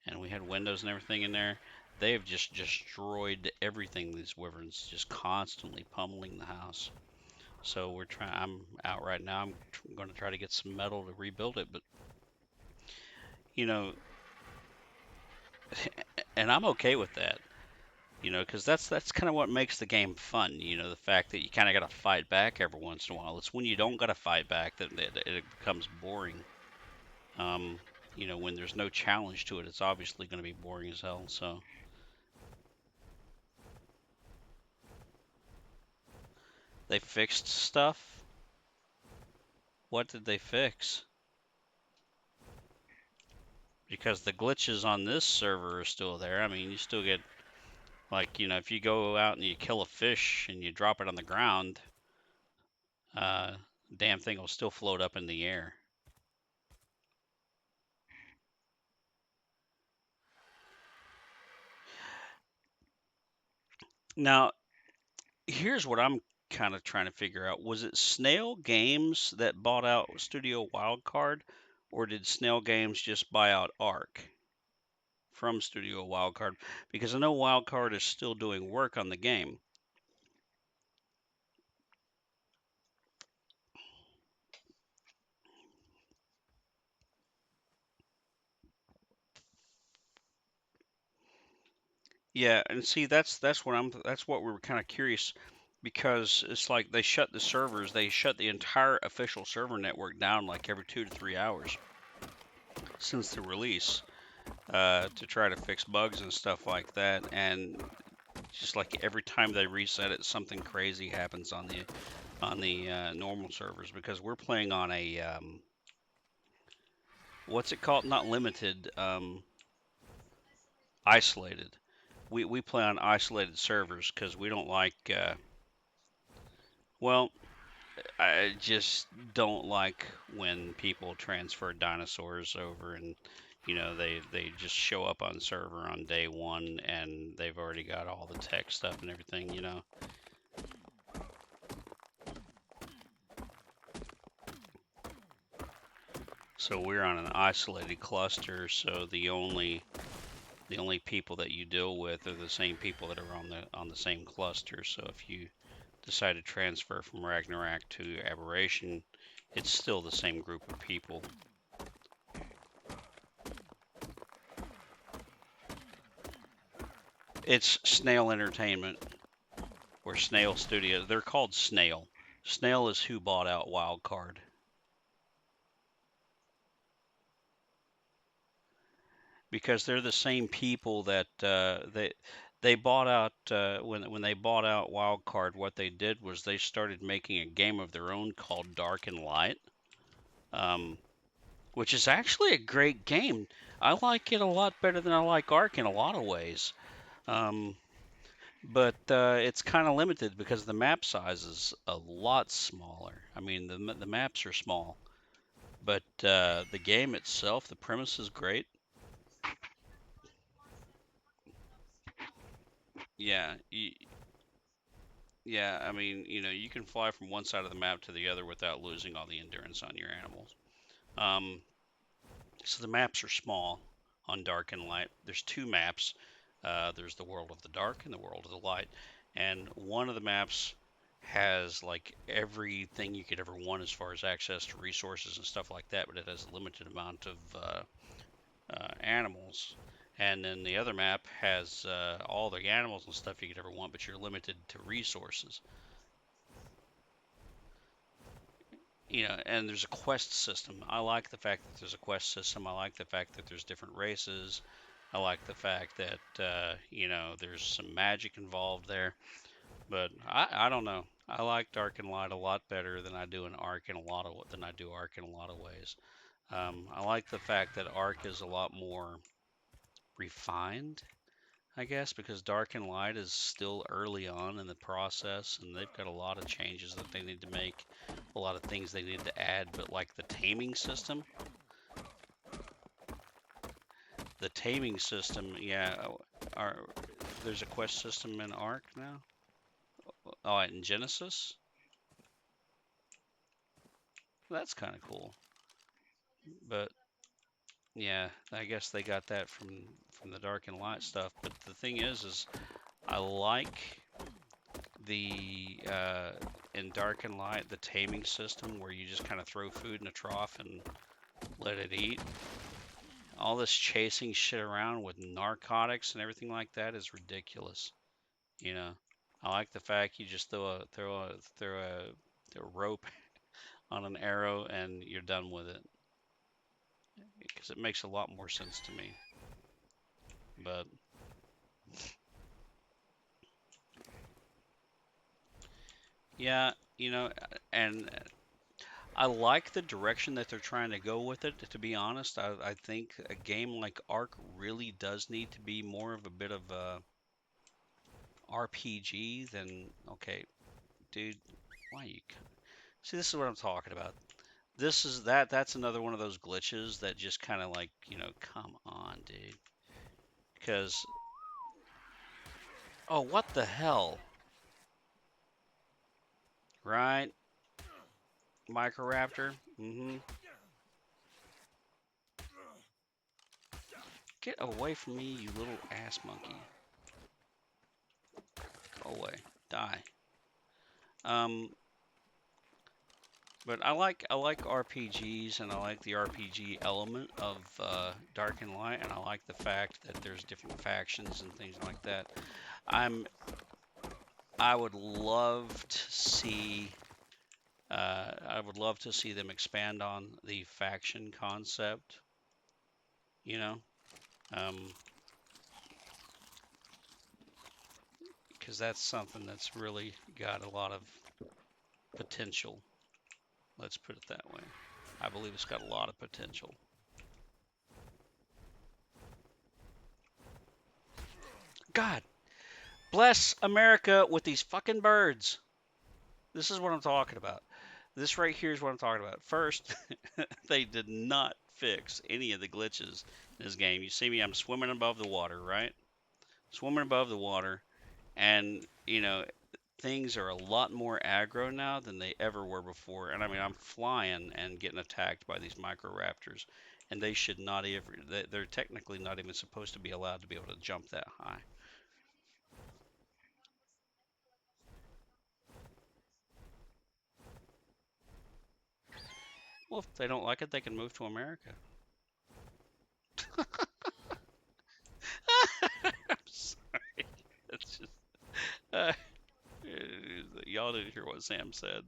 and we had windows and everything in there. They have just destroyed everything. These wyverns just constantly pummeling the house. So we're trying. I'm out right now. I'm going to try to get some metal to rebuild it, but you know, and I'm okay with that. Because that's kind of what makes the game fun. The fact that you kind of got to fight back every once in a while. It's when you don't got to fight back that it becomes boring. Um, when there's no challenge to it, it's obviously going to be boring as hell. So they fixed stuff. What did they fix? Because the glitches on this server are still there. I mean, you still get, like, if you go out and you kill a fish and you drop it on the ground, uh, damn thing will still float up in the air. Now, here's what I'm kind of trying to figure out. Was it Snail Games that bought out Studio Wildcard, or did Snail Games just buy out Ark from Studio Wildcard? Because I know Wildcard is still doing work on the game. Yeah, and see that's what we were kind of curious, because it's like they shut the servers, they shut the entire official server network down like every 2 to 3 hours since the release, to try to fix bugs and stuff like that. And just like every time they reset it, something crazy happens on the normal servers, because we're playing on a what's it called? Not limited, isolated. We play on isolated servers because we don't like. Well, I just don't like when people transfer dinosaurs over, and they just show up on server on day one and they've already got all the tech stuff and everything. So we're on an isolated cluster, so the only people that you deal with are the same people that are on the same cluster. So if you decide to transfer from Ragnarok to Aberration, it's still the same group of people. It's Snail Entertainment or Snail Studios. They're called Snail. Snail is who bought out Wildcard. Because they're the same people that they bought out, when they bought out Wildcard. What they did was they started making a game of their own called Dark and Light, um, which is actually a great game. I like it a lot better than I like Ark in a lot of ways. Um, but it's kind of limited because the map size is a lot smaller. I mean, the maps are small, but the game itself, the premise is great. Yeah, yeah. I mean, you can fly from one side of the map to the other without losing all the endurance on your animals. Um, so the maps are small on Dark and Light. There's two maps. There's the World of the Dark and the World of the Light, and one of the maps has like everything you could ever want as far as access to resources and stuff like that, but it has a limited amount of animals. And then the other map has all the animals and stuff you could ever want, but you're limited to resources. And there's a quest system. I like the fact that there's a quest system. I like the fact that there's different races. I like the fact that there's some magic involved there. But I don't know. I like Dark and Light a lot better than I do in Ark in a lot of ways. I like the fact that Ark is a lot more refined, I guess, because Dark and Light is still early on in the process, and they've got a lot of changes that they need to make, a lot of things they need to add. But like the taming system, yeah, there's a quest system in Ark now. Oh, in Genesis, that's kind of cool. But yeah, I guess they got that from the Dark and Light stuff. But the thing is I like the in Dark and Light the taming system where you just kind of throw food in a trough and let it eat. All this chasing shit around with narcotics and everything like that is ridiculous. You know, I like the fact you just throw a rope on an arrow and you're done with it, because it makes a lot more sense to me. But yeah, and I like the direction that they're trying to go with it. To be honest, I think a game like Ark really does need to be more of a bit of a RPG than, okay, dude, why you see, this is what I'm talking about. That's another one of those glitches that just kind of like, come on, dude. Because, oh, what the hell? Right? Microraptor? Mm-hmm. Get away from me, you little ass monkey. Go away. Die. Um, but I like RPGs, and I like the RPG element of Dark and Light, and I like the fact that there's different factions and things like that. I'm I would love to see them expand on the faction concept, you know, um, because that's something that's really got a lot of potential. Let's put it that way. I believe it's got a lot of potential. God bless America with these fucking birds. This is what I'm talking about. This right here is what I'm talking about. First, they did not fix any of the glitches in this game. You see me, I'm swimming above the water, right? Swimming above the water, and things are a lot more aggro now than they ever were before. And I mean, I'm flying and getting attacked by these microraptors, and they should not even, they're technically not even supposed to be allowed to be able to jump that high. Well, if they don't like it, they can move to America. I'm sorry. It's just, uh, y'all didn't hear what Sam said.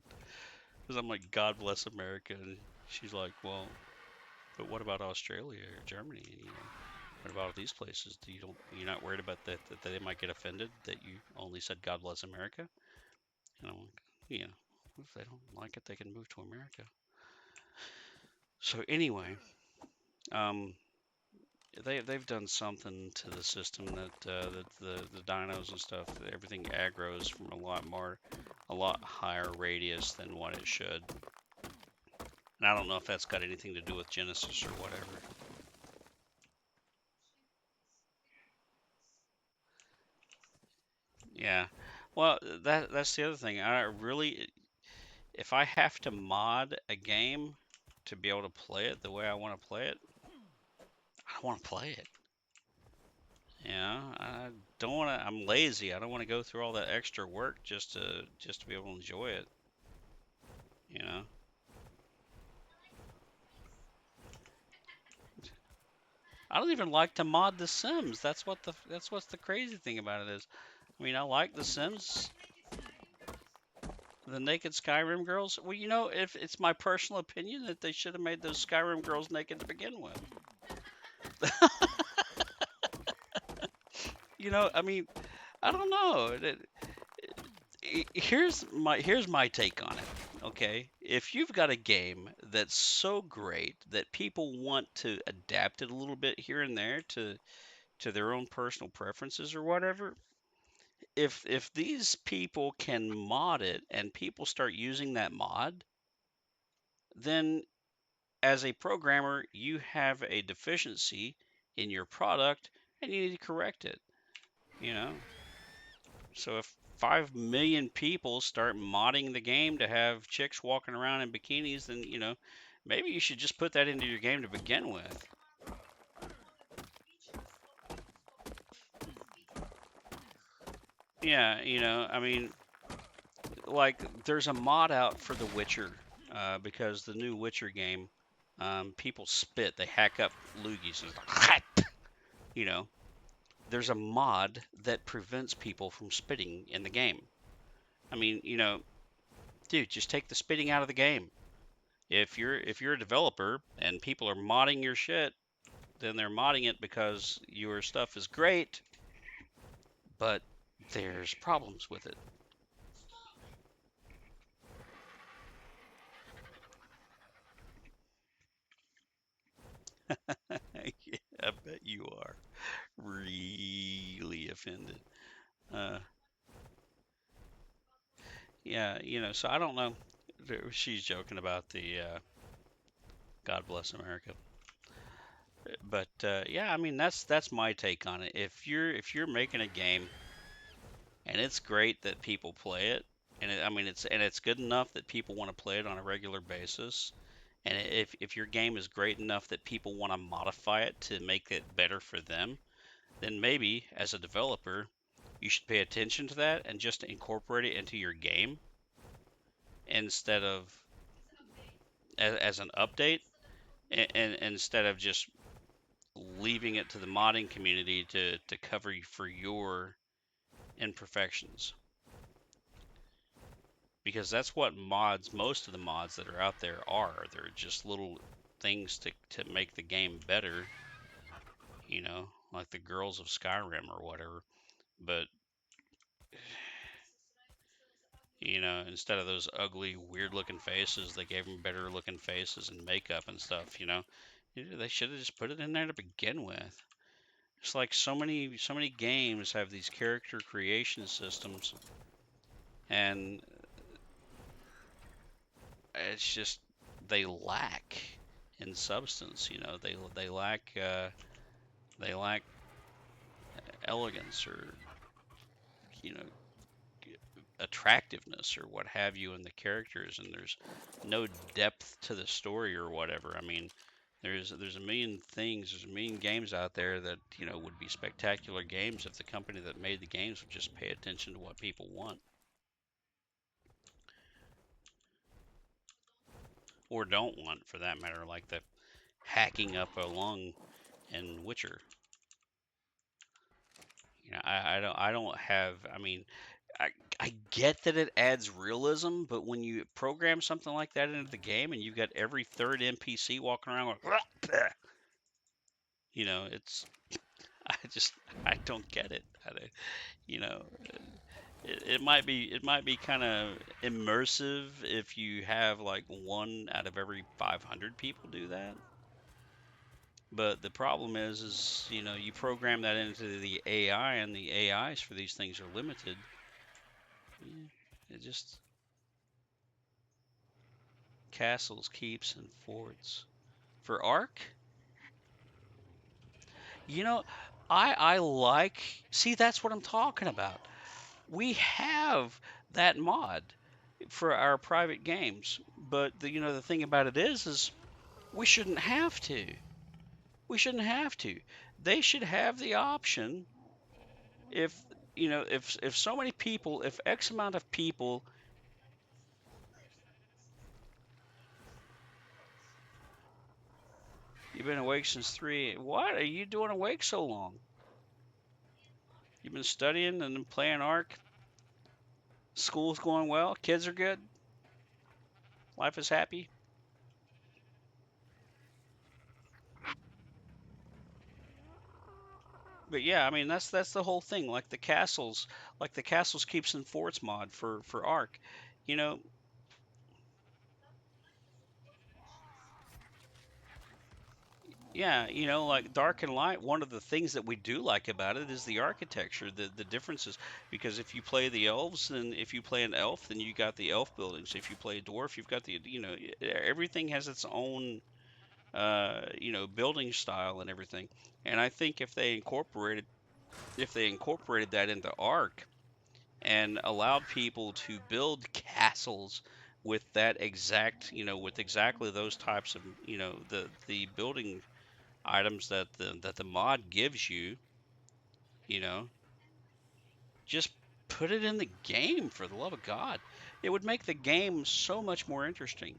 Because I'm like, God bless America. And she's like, well, but what about Australia or Germany? What about these places? You're not worried about that they might get offended that you only said God bless America? And I'm like, if they don't like it, they can move to America. So anyway, um, they've done something to the system that the dinos and stuff, everything aggroes from a lot higher radius than what it should. And I don't know if that's got anything to do with Genesis or whatever. Yeah. Well, that's the other thing. I really, if I have to mod a game to be able to play it the way I want to play it, I want to play it. I don't want to. I'm lazy. I don't want to go through all that extra work just to be able to enjoy it. You know. I don't even like to mod The Sims. That's what's the crazy thing about it is. I mean, I like The Sims, the naked Skyrim girls. Well, if it's my personal opinion that they should have made those Skyrim girls naked to begin with. I mean, I don't know. Here's my take on it. Okay, if you've got a game that's so great that people want to adapt it a little bit here and there to their own personal preferences or whatever, if these people can mod it and people start using that mod, then as a programmer, you have a deficiency in your product and you need to correct it, you know? So if 5 million people start modding the game to have chicks walking around in bikinis, then, maybe you should just put that into your game to begin with. Yeah, I mean, like, there's a mod out for The Witcher, because the new Witcher game, people spit, they hack up loogies, and it's like, you know, there's a mod that prevents people from spitting in the game. I mean, dude, just take the spitting out of the game. If you're a developer and people are modding your shit, then they're modding it because your stuff is great, but there's problems with it. Yeah, I bet you are really offended. Uh, yeah, so I don't know. She's joking about the God bless America. But yeah, I mean that's my take on it. If you're making a game and it's great that people play it, and I mean it's good enough that people want to play it on a regular basis, and if your game is great enough that people want to modify it to make it better for them, then maybe as a developer you should pay attention to that and just incorporate it into your game instead of as an update, and instead of just leaving it to the modding community to cover for your imperfections, because that's what most of the mods that are out there are. They're just little things to make the game better, like the girls of Skyrim or whatever. But, instead of those ugly, weird looking faces, they gave them better looking faces and makeup and stuff, They should have just put it in there to begin with. It's like so many games have these character creation systems, and it's just they lack in substance. They lack elegance or you know attractiveness or what have you in the characters, and there's no depth to the story or whatever. I mean, there's a million things, there's a million games out there that would be spectacular games if the company that made the games would just pay attention to what people want or don't want, for that matter, like the hacking up a lung in Witcher. I don't have. I mean, I I get that it adds realism, but when you program something like that into the game and you've got every third NPC walking around like, it's I don't get it. You know, it might be kind of immersive if you have like one out of every 500 people do that. But the problem is you program that into the AI, and the AIs for these things are limited. Yeah, it just castles, keeps, and forts. For Ark, you know, I like. See, that's what I'm talking about. We have that mod for our private games, but the thing about it is we shouldn't have to. We shouldn't have to. They should have the option if if so many people, if X amount of people. You've been awake since 3. What are you doing awake so long? You've been studying and then playing Ark. School's going well. Kids are good. Life is happy. But yeah, I mean that's the whole thing. Like the castles keeps in forts mod for Ark. You know, yeah, like Dark and Light, one of the things that we do like about it is the architecture, the differences. Because if you play the elves, then if you play an elf, then you got the elf buildings. If you play a dwarf, you've got everything has its own building style and everything. And I think if they incorporated that into Ark and allowed people to build castles with that exact, with exactly those types of, the building items that the mod gives you, you know, just put it in the game for the love of God. It would make the game so much more interesting.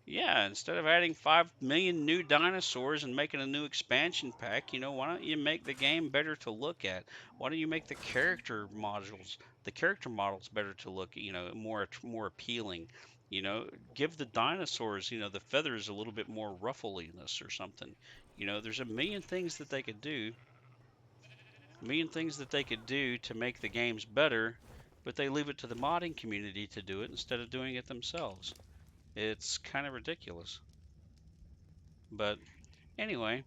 Yeah, instead of adding 5 million new dinosaurs and making a new expansion pack, why don't you make the game better to look at? Why don't you make the character models better to look, more appealing? Give the dinosaurs, the feathers a little bit more ruffliness or something. There's a million things that they could do to make the games better, but they leave it to the modding community to do it instead of doing it themselves. It's kind of ridiculous. But anyway,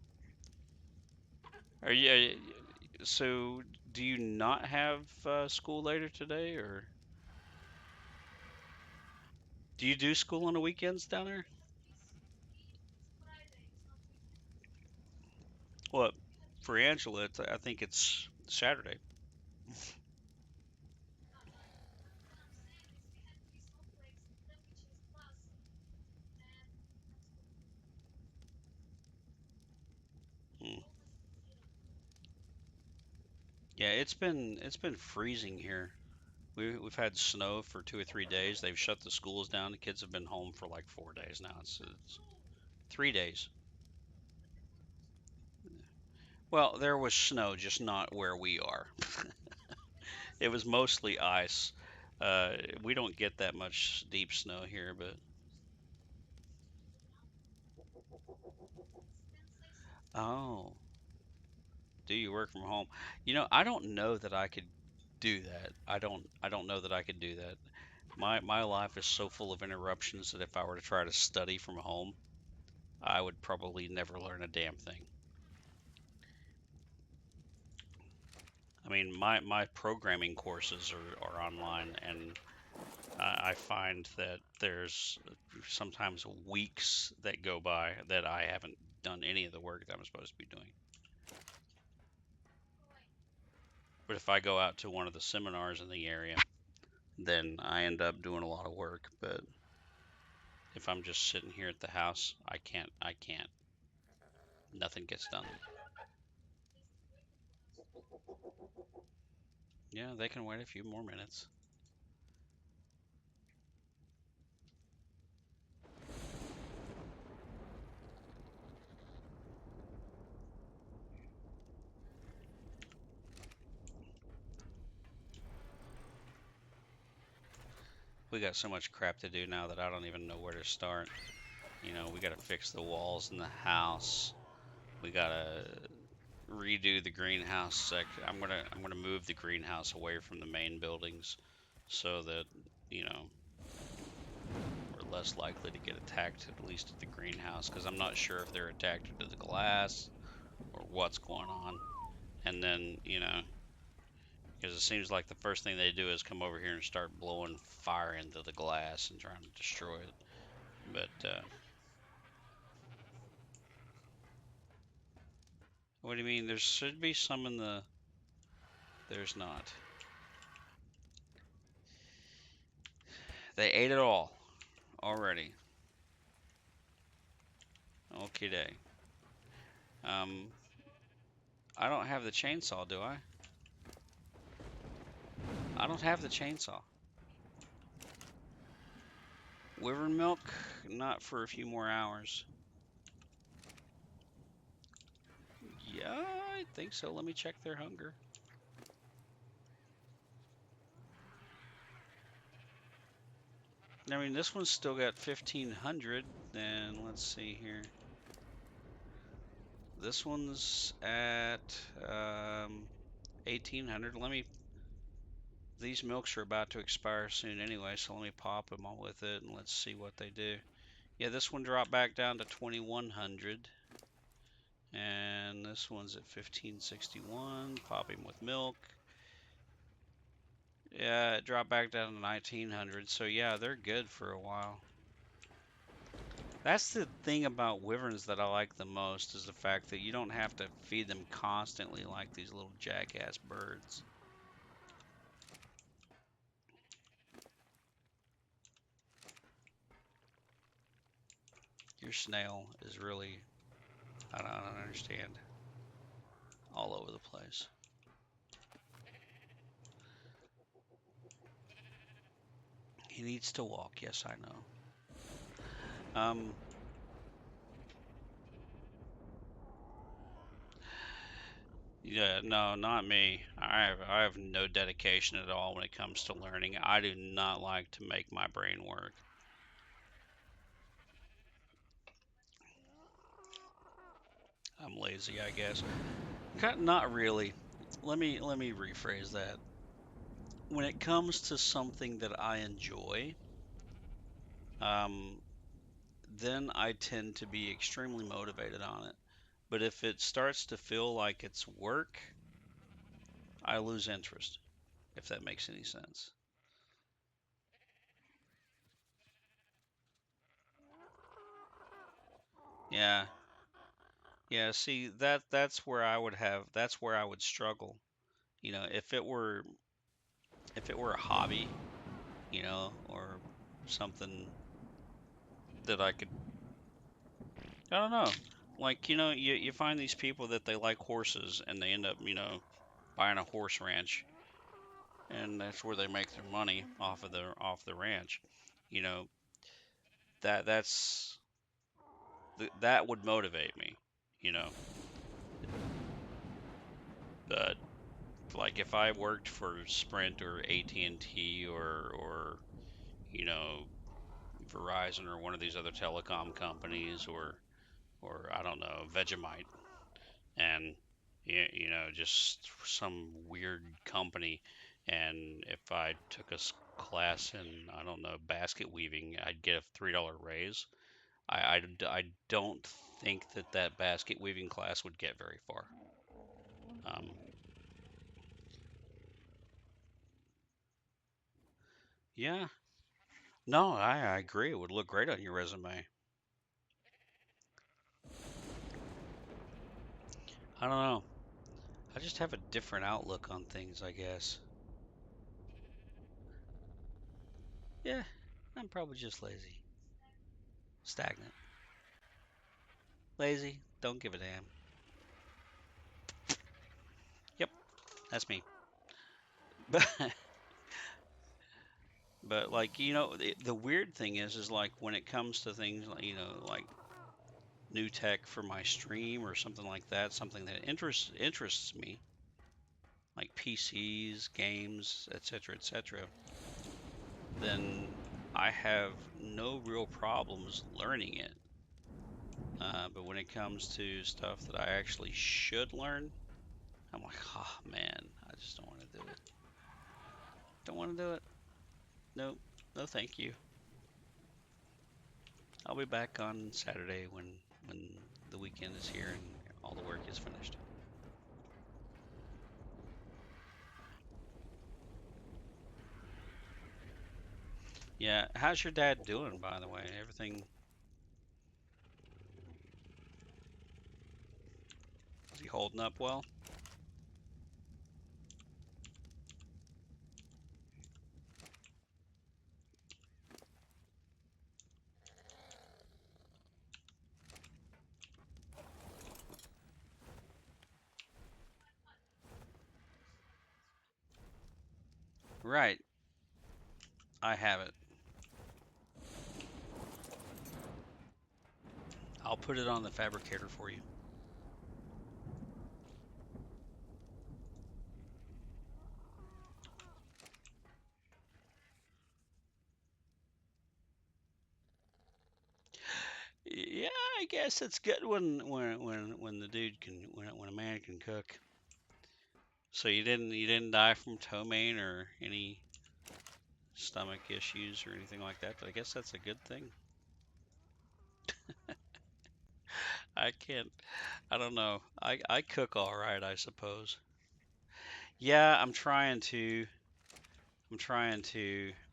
so do you not have school later today, or do you do school on the weekends down there? Well, for Angela, I think it's Saturday. Hmm. Yeah, it's been freezing here. We've had snow for 2 or 3 days. They've shut the schools down. The kids have been home for like 4 days now. It's 3 days. Well, there was snow, just not where we are. It was mostly ice. We don't get that much deep snow here, but oh, do you work from home? I don't know that I could do that. I don't know that I could do that. My life is so full of interruptions that if I were to try to study from home, I would probably never learn a damn thing. I mean, my programming courses are online, and I find that there's sometimes weeks that go by that I haven't done any of the work that I'm supposed to be doing. But if I go out to one of the seminars in the area, then I end up doing a lot of work. But if I'm just sitting here at the house, I can't. Nothing gets done. Yeah, they can wait a few more minutes. We got so much crap to do now that I don't even know where to start. We got to fix the walls in the house. We got to redo the greenhouse I'm gonna move the greenhouse away from the main buildings so that you know we're less likely to get attacked, at least at the greenhouse, because I'm not sure if they're attacked to the glass or what's going on. And then because it seems like the first thing they do is come over here and start blowing fire into the glass and trying to destroy it. But what do you mean? There should be some in the. There's not. They ate it all already. Okay. Um, I don't have the chainsaw, do I? I don't have the chainsaw. Wyvern milk, not for a few more hours. Yeah, I think so. Let me check their hunger. I mean, this one's still got 1,500. Then let's see here. This one's at 1,800. These milks are about to expire soon anyway, so let me pop them all with it and let's see what they do. Yeah, this one dropped back down to 2,100. And this one's at 1,561. Pop him with milk. Yeah, it dropped back down to 1,900. So yeah, they're good for a while. That's the thing about wyverns that I like the most, is the fact that you don't have to feed them constantly like these little jackass birds. Your snail is really, I don't understand, all over the place. He needs to walk, yes, I know. Yeah, no, not me. I have no dedication at all when it comes to learning. I do not like to make my brain work. I'm lazy, I guess. Not really. Let me rephrase that. When it comes to something that I enjoy, um, then I tend to be extremely motivated on it. But if it starts to feel like it's work, I lose interest, if that makes any sense. Yeah. Yeah, see that's where I would struggle. You know, if it were a hobby, or something that I could, I don't know. Like, you find these people that they like horses and they end up, buying a horse ranch, and that's where they make their money off the ranch. You know, that's that would motivate me, you know. But like if I worked for Sprint or AT&T or you know Verizon or one of these other telecom companies, or I don't know, Vegemite, and just some weird company, and if I took a class in, I don't know, basket weaving, I'd get a $3 raise. I don't think that basket weaving class would get very far. Um, yeah, no, I agree. It would look great on your resume. I don't know. I just have a different outlook on things, I guess. Yeah, I'm probably just lazy. Stagnant. Lazy, don't give a damn. Yep, that's me. But but like, the weird thing is like when it comes to things like, like new tech for my stream or something like that, something that interests me, like PCs, games, etc., etc., then I have no real problems learning it. But when it comes to stuff that I actually should learn, I'm like, oh man, I just don't want to do it. Don't want to do it. Nope. No, thank you. I'll be back on Saturday when the weekend is here and all the work is finished. Yeah, how's your dad doing, by the way? Everything, is he holding up well? Right, I have it. I'll put it on the fabricator for you. Yeah, I guess it's good when the dude can when a man can cook. So you didn't die from ptomaine or any stomach issues or anything like that, but I guess that's a good thing. I can't, I don't know. I cook all right, I suppose. Yeah, I'm trying to.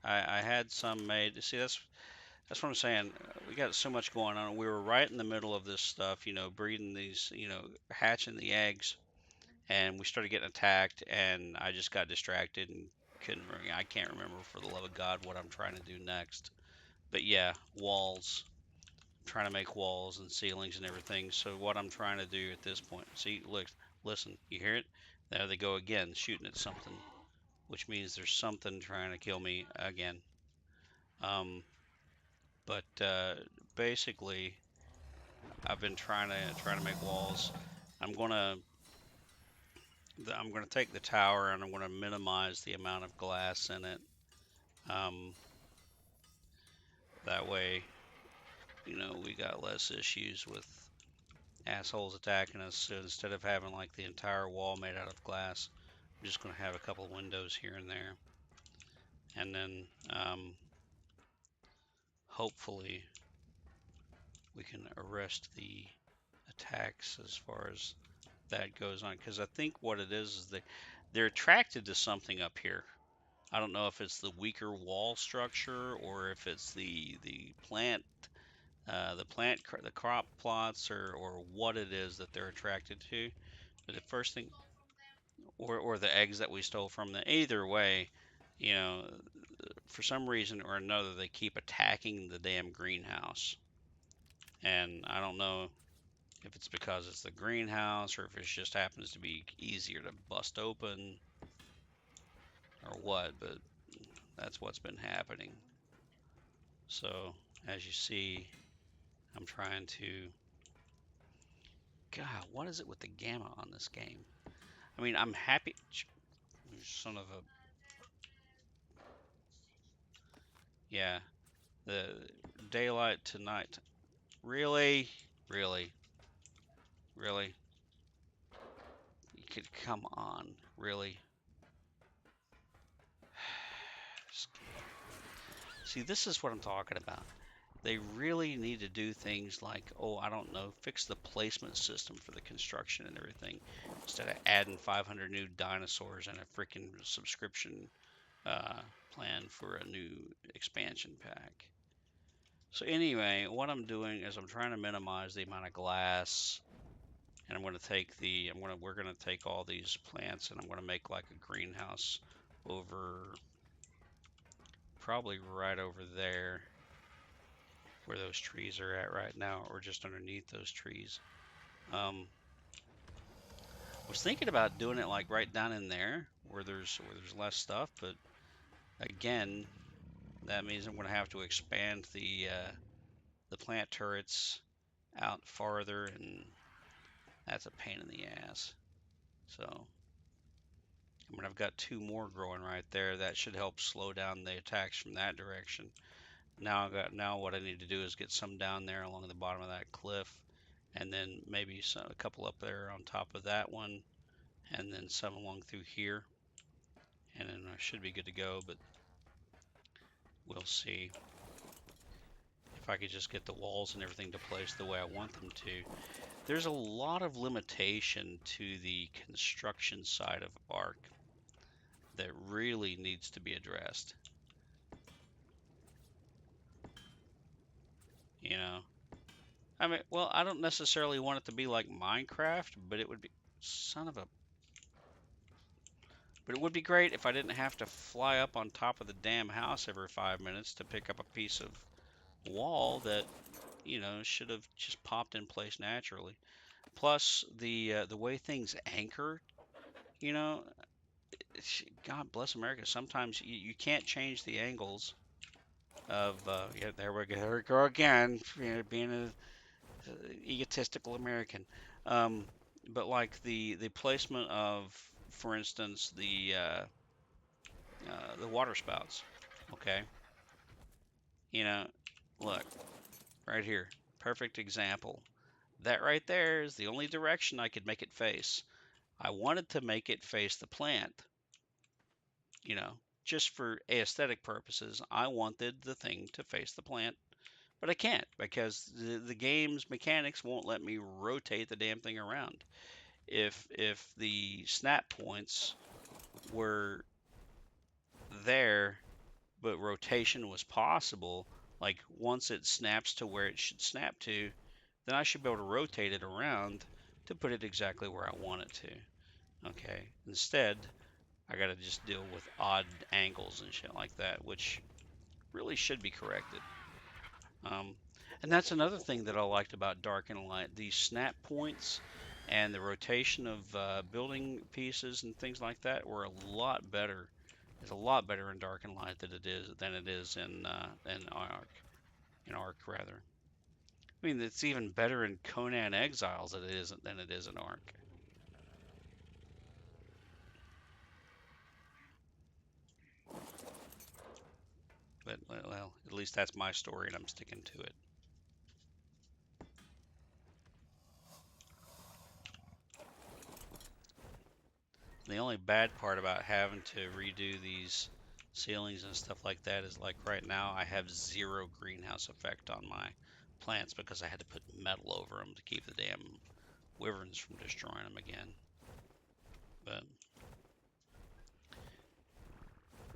I had some made. See, that's what I'm saying. We got so much going on. We were right in the middle of this stuff, breeding these, hatching the eggs, and we started getting attacked, and I just got distracted and I can't remember for the love of God what I'm trying to do next. But yeah, walls. I'm trying to make walls and ceilings and everything. So what I'm trying to do at this point, see, look, listen, you hear it? There they go again, shooting at something, which means there's something trying to kill me again. Um, but basically, I've been trying to make walls. I'm gonna I'm gonna take the tower and I'm gonna minimize the amount of glass in it. Um, that way, we got less issues with assholes attacking us. So instead of having like the entire wall made out of glass, I'm just gonna have a couple of windows here and there, and then hopefully we can arrest the attacks as far as that goes on. Because I think what it is they're attracted to something up here. I don't know if it's the weaker wall structure or if it's the plant, the crop plots, or what it is that they're attracted to. But the first thing, or the eggs that we stole from them. Either way, you know, for some reason or another, they keep attacking the damn greenhouse. And I don't know if it's because it's the greenhouse or if it just happens to be easier to bust open or what, but that's what's been happening. So, as you see, I'm trying to. God, what is it with the gamma on this game? I mean, I'm happy. Son of a. Yeah, the daylight to night. Really? Really? Really? You could come on. Really? See, this is what I'm talking about. They really need to do things like, oh, I don't know, fix the placement system for the construction and everything instead of adding 500 new dinosaurs and a freaking subscription uh, plan for a new expansion pack. So anyway, what I'm doing is I'm trying to minimize the amount of glass, and we're gonna take all these plants and I'm gonna make like a greenhouse over, probably right over there where those trees are at right now, or just underneath those trees. I was thinking about doing it like right down in there where there's less stuff, but again, that means I'm going to have to expand the plant turrets out farther, and that's a pain in the ass. So, I mean, I've got two more growing right there. That should help slow down the attacks from that direction. Now what I need to do is get some down there along the bottom of that cliff, and then maybe a couple up there on top of that one, and then some along through here, and then I should be good to go. But we'll see if I could just get the walls and everything to place the way I want them to. There's a lot of limitation to the construction side of Ark that really needs to be addressed. You know, I mean, well, I don't necessarily want it to be like Minecraft, but it would be son of a. But it would be great if I didn't have to fly up on top of the damn house every 5 minutes to pick up a piece of wall that, should have just popped in place naturally. Plus, the way things anchor, you know, God bless America. Sometimes you can't change the angles of. Yeah, there we go. There we go again. Being egotistical American. But like the placement of, for instance, the water spouts. Okay, you know, look right here, perfect example. That right there is the only direction I could make it face. I wanted to make it face the plant, you know, just for aesthetic purposes. I wanted the thing to face the plant, but I can't because the game's mechanics won't let me rotate the damn thing around. If the snap points were there, but rotation was possible, like once it snaps to where it should snap to, then I should be able to rotate it around to put it exactly where I want it to. Okay. Instead, I got to just deal with odd angles and shit like that, which really should be corrected. Um, and that's another thing that I liked about Dark and Light. These snap points and the rotation of building pieces and things like that were a lot better. It's a lot better in Dark and Light than it is in Ark. In Ark rather. I mean, it's even better in Conan Exiles than it is in Ark. But well, at least that's my story, and I'm sticking to it. The only bad part about having to redo these ceilings and stuff like that is like right now I have zero greenhouse effect on my plants because I had to put metal over them to keep the damn wyverns from destroying them again. But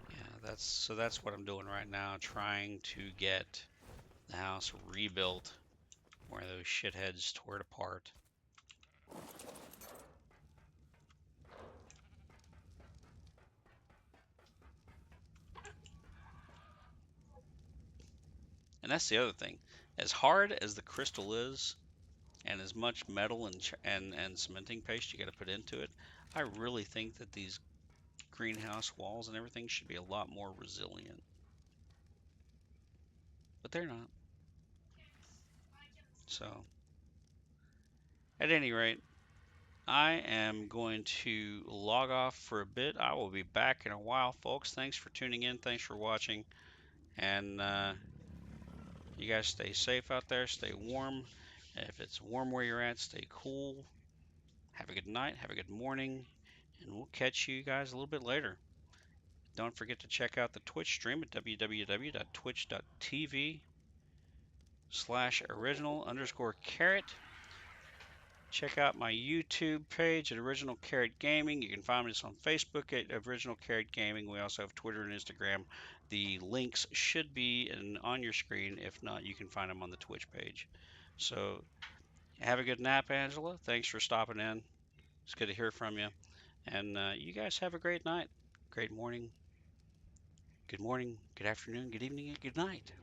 yeah, that's what I'm doing right now, trying to get the house rebuilt where those shitheads tore it apart. And that's the other thing. As hard as the crystal is, and as much metal and cementing paste you got to put into it, I really think that these greenhouse walls and everything should be a lot more resilient. But they're not. So, at any rate, I am going to log off for a bit. I will be back in a while, folks. Thanks for tuning in. Thanks for watching. And you guys stay safe out there. Stay warm. If it's warm where you're at, stay cool. Have a good night. Have a good morning. And we'll catch you guys a little bit later. Don't forget to check out the Twitch stream at www.twitch.tv/original_carrot. Check out my YouTube page at Original Carrot Gaming. You can find us on Facebook at Original Carrot Gaming. We also have Twitter and Instagram. The links should be on your screen. If not, you can find them on the Twitch page. So have a good nap, Angela. Thanks for stopping in. It's good to hear from you. And you guys have a great night, great morning, good afternoon, good evening, and good night.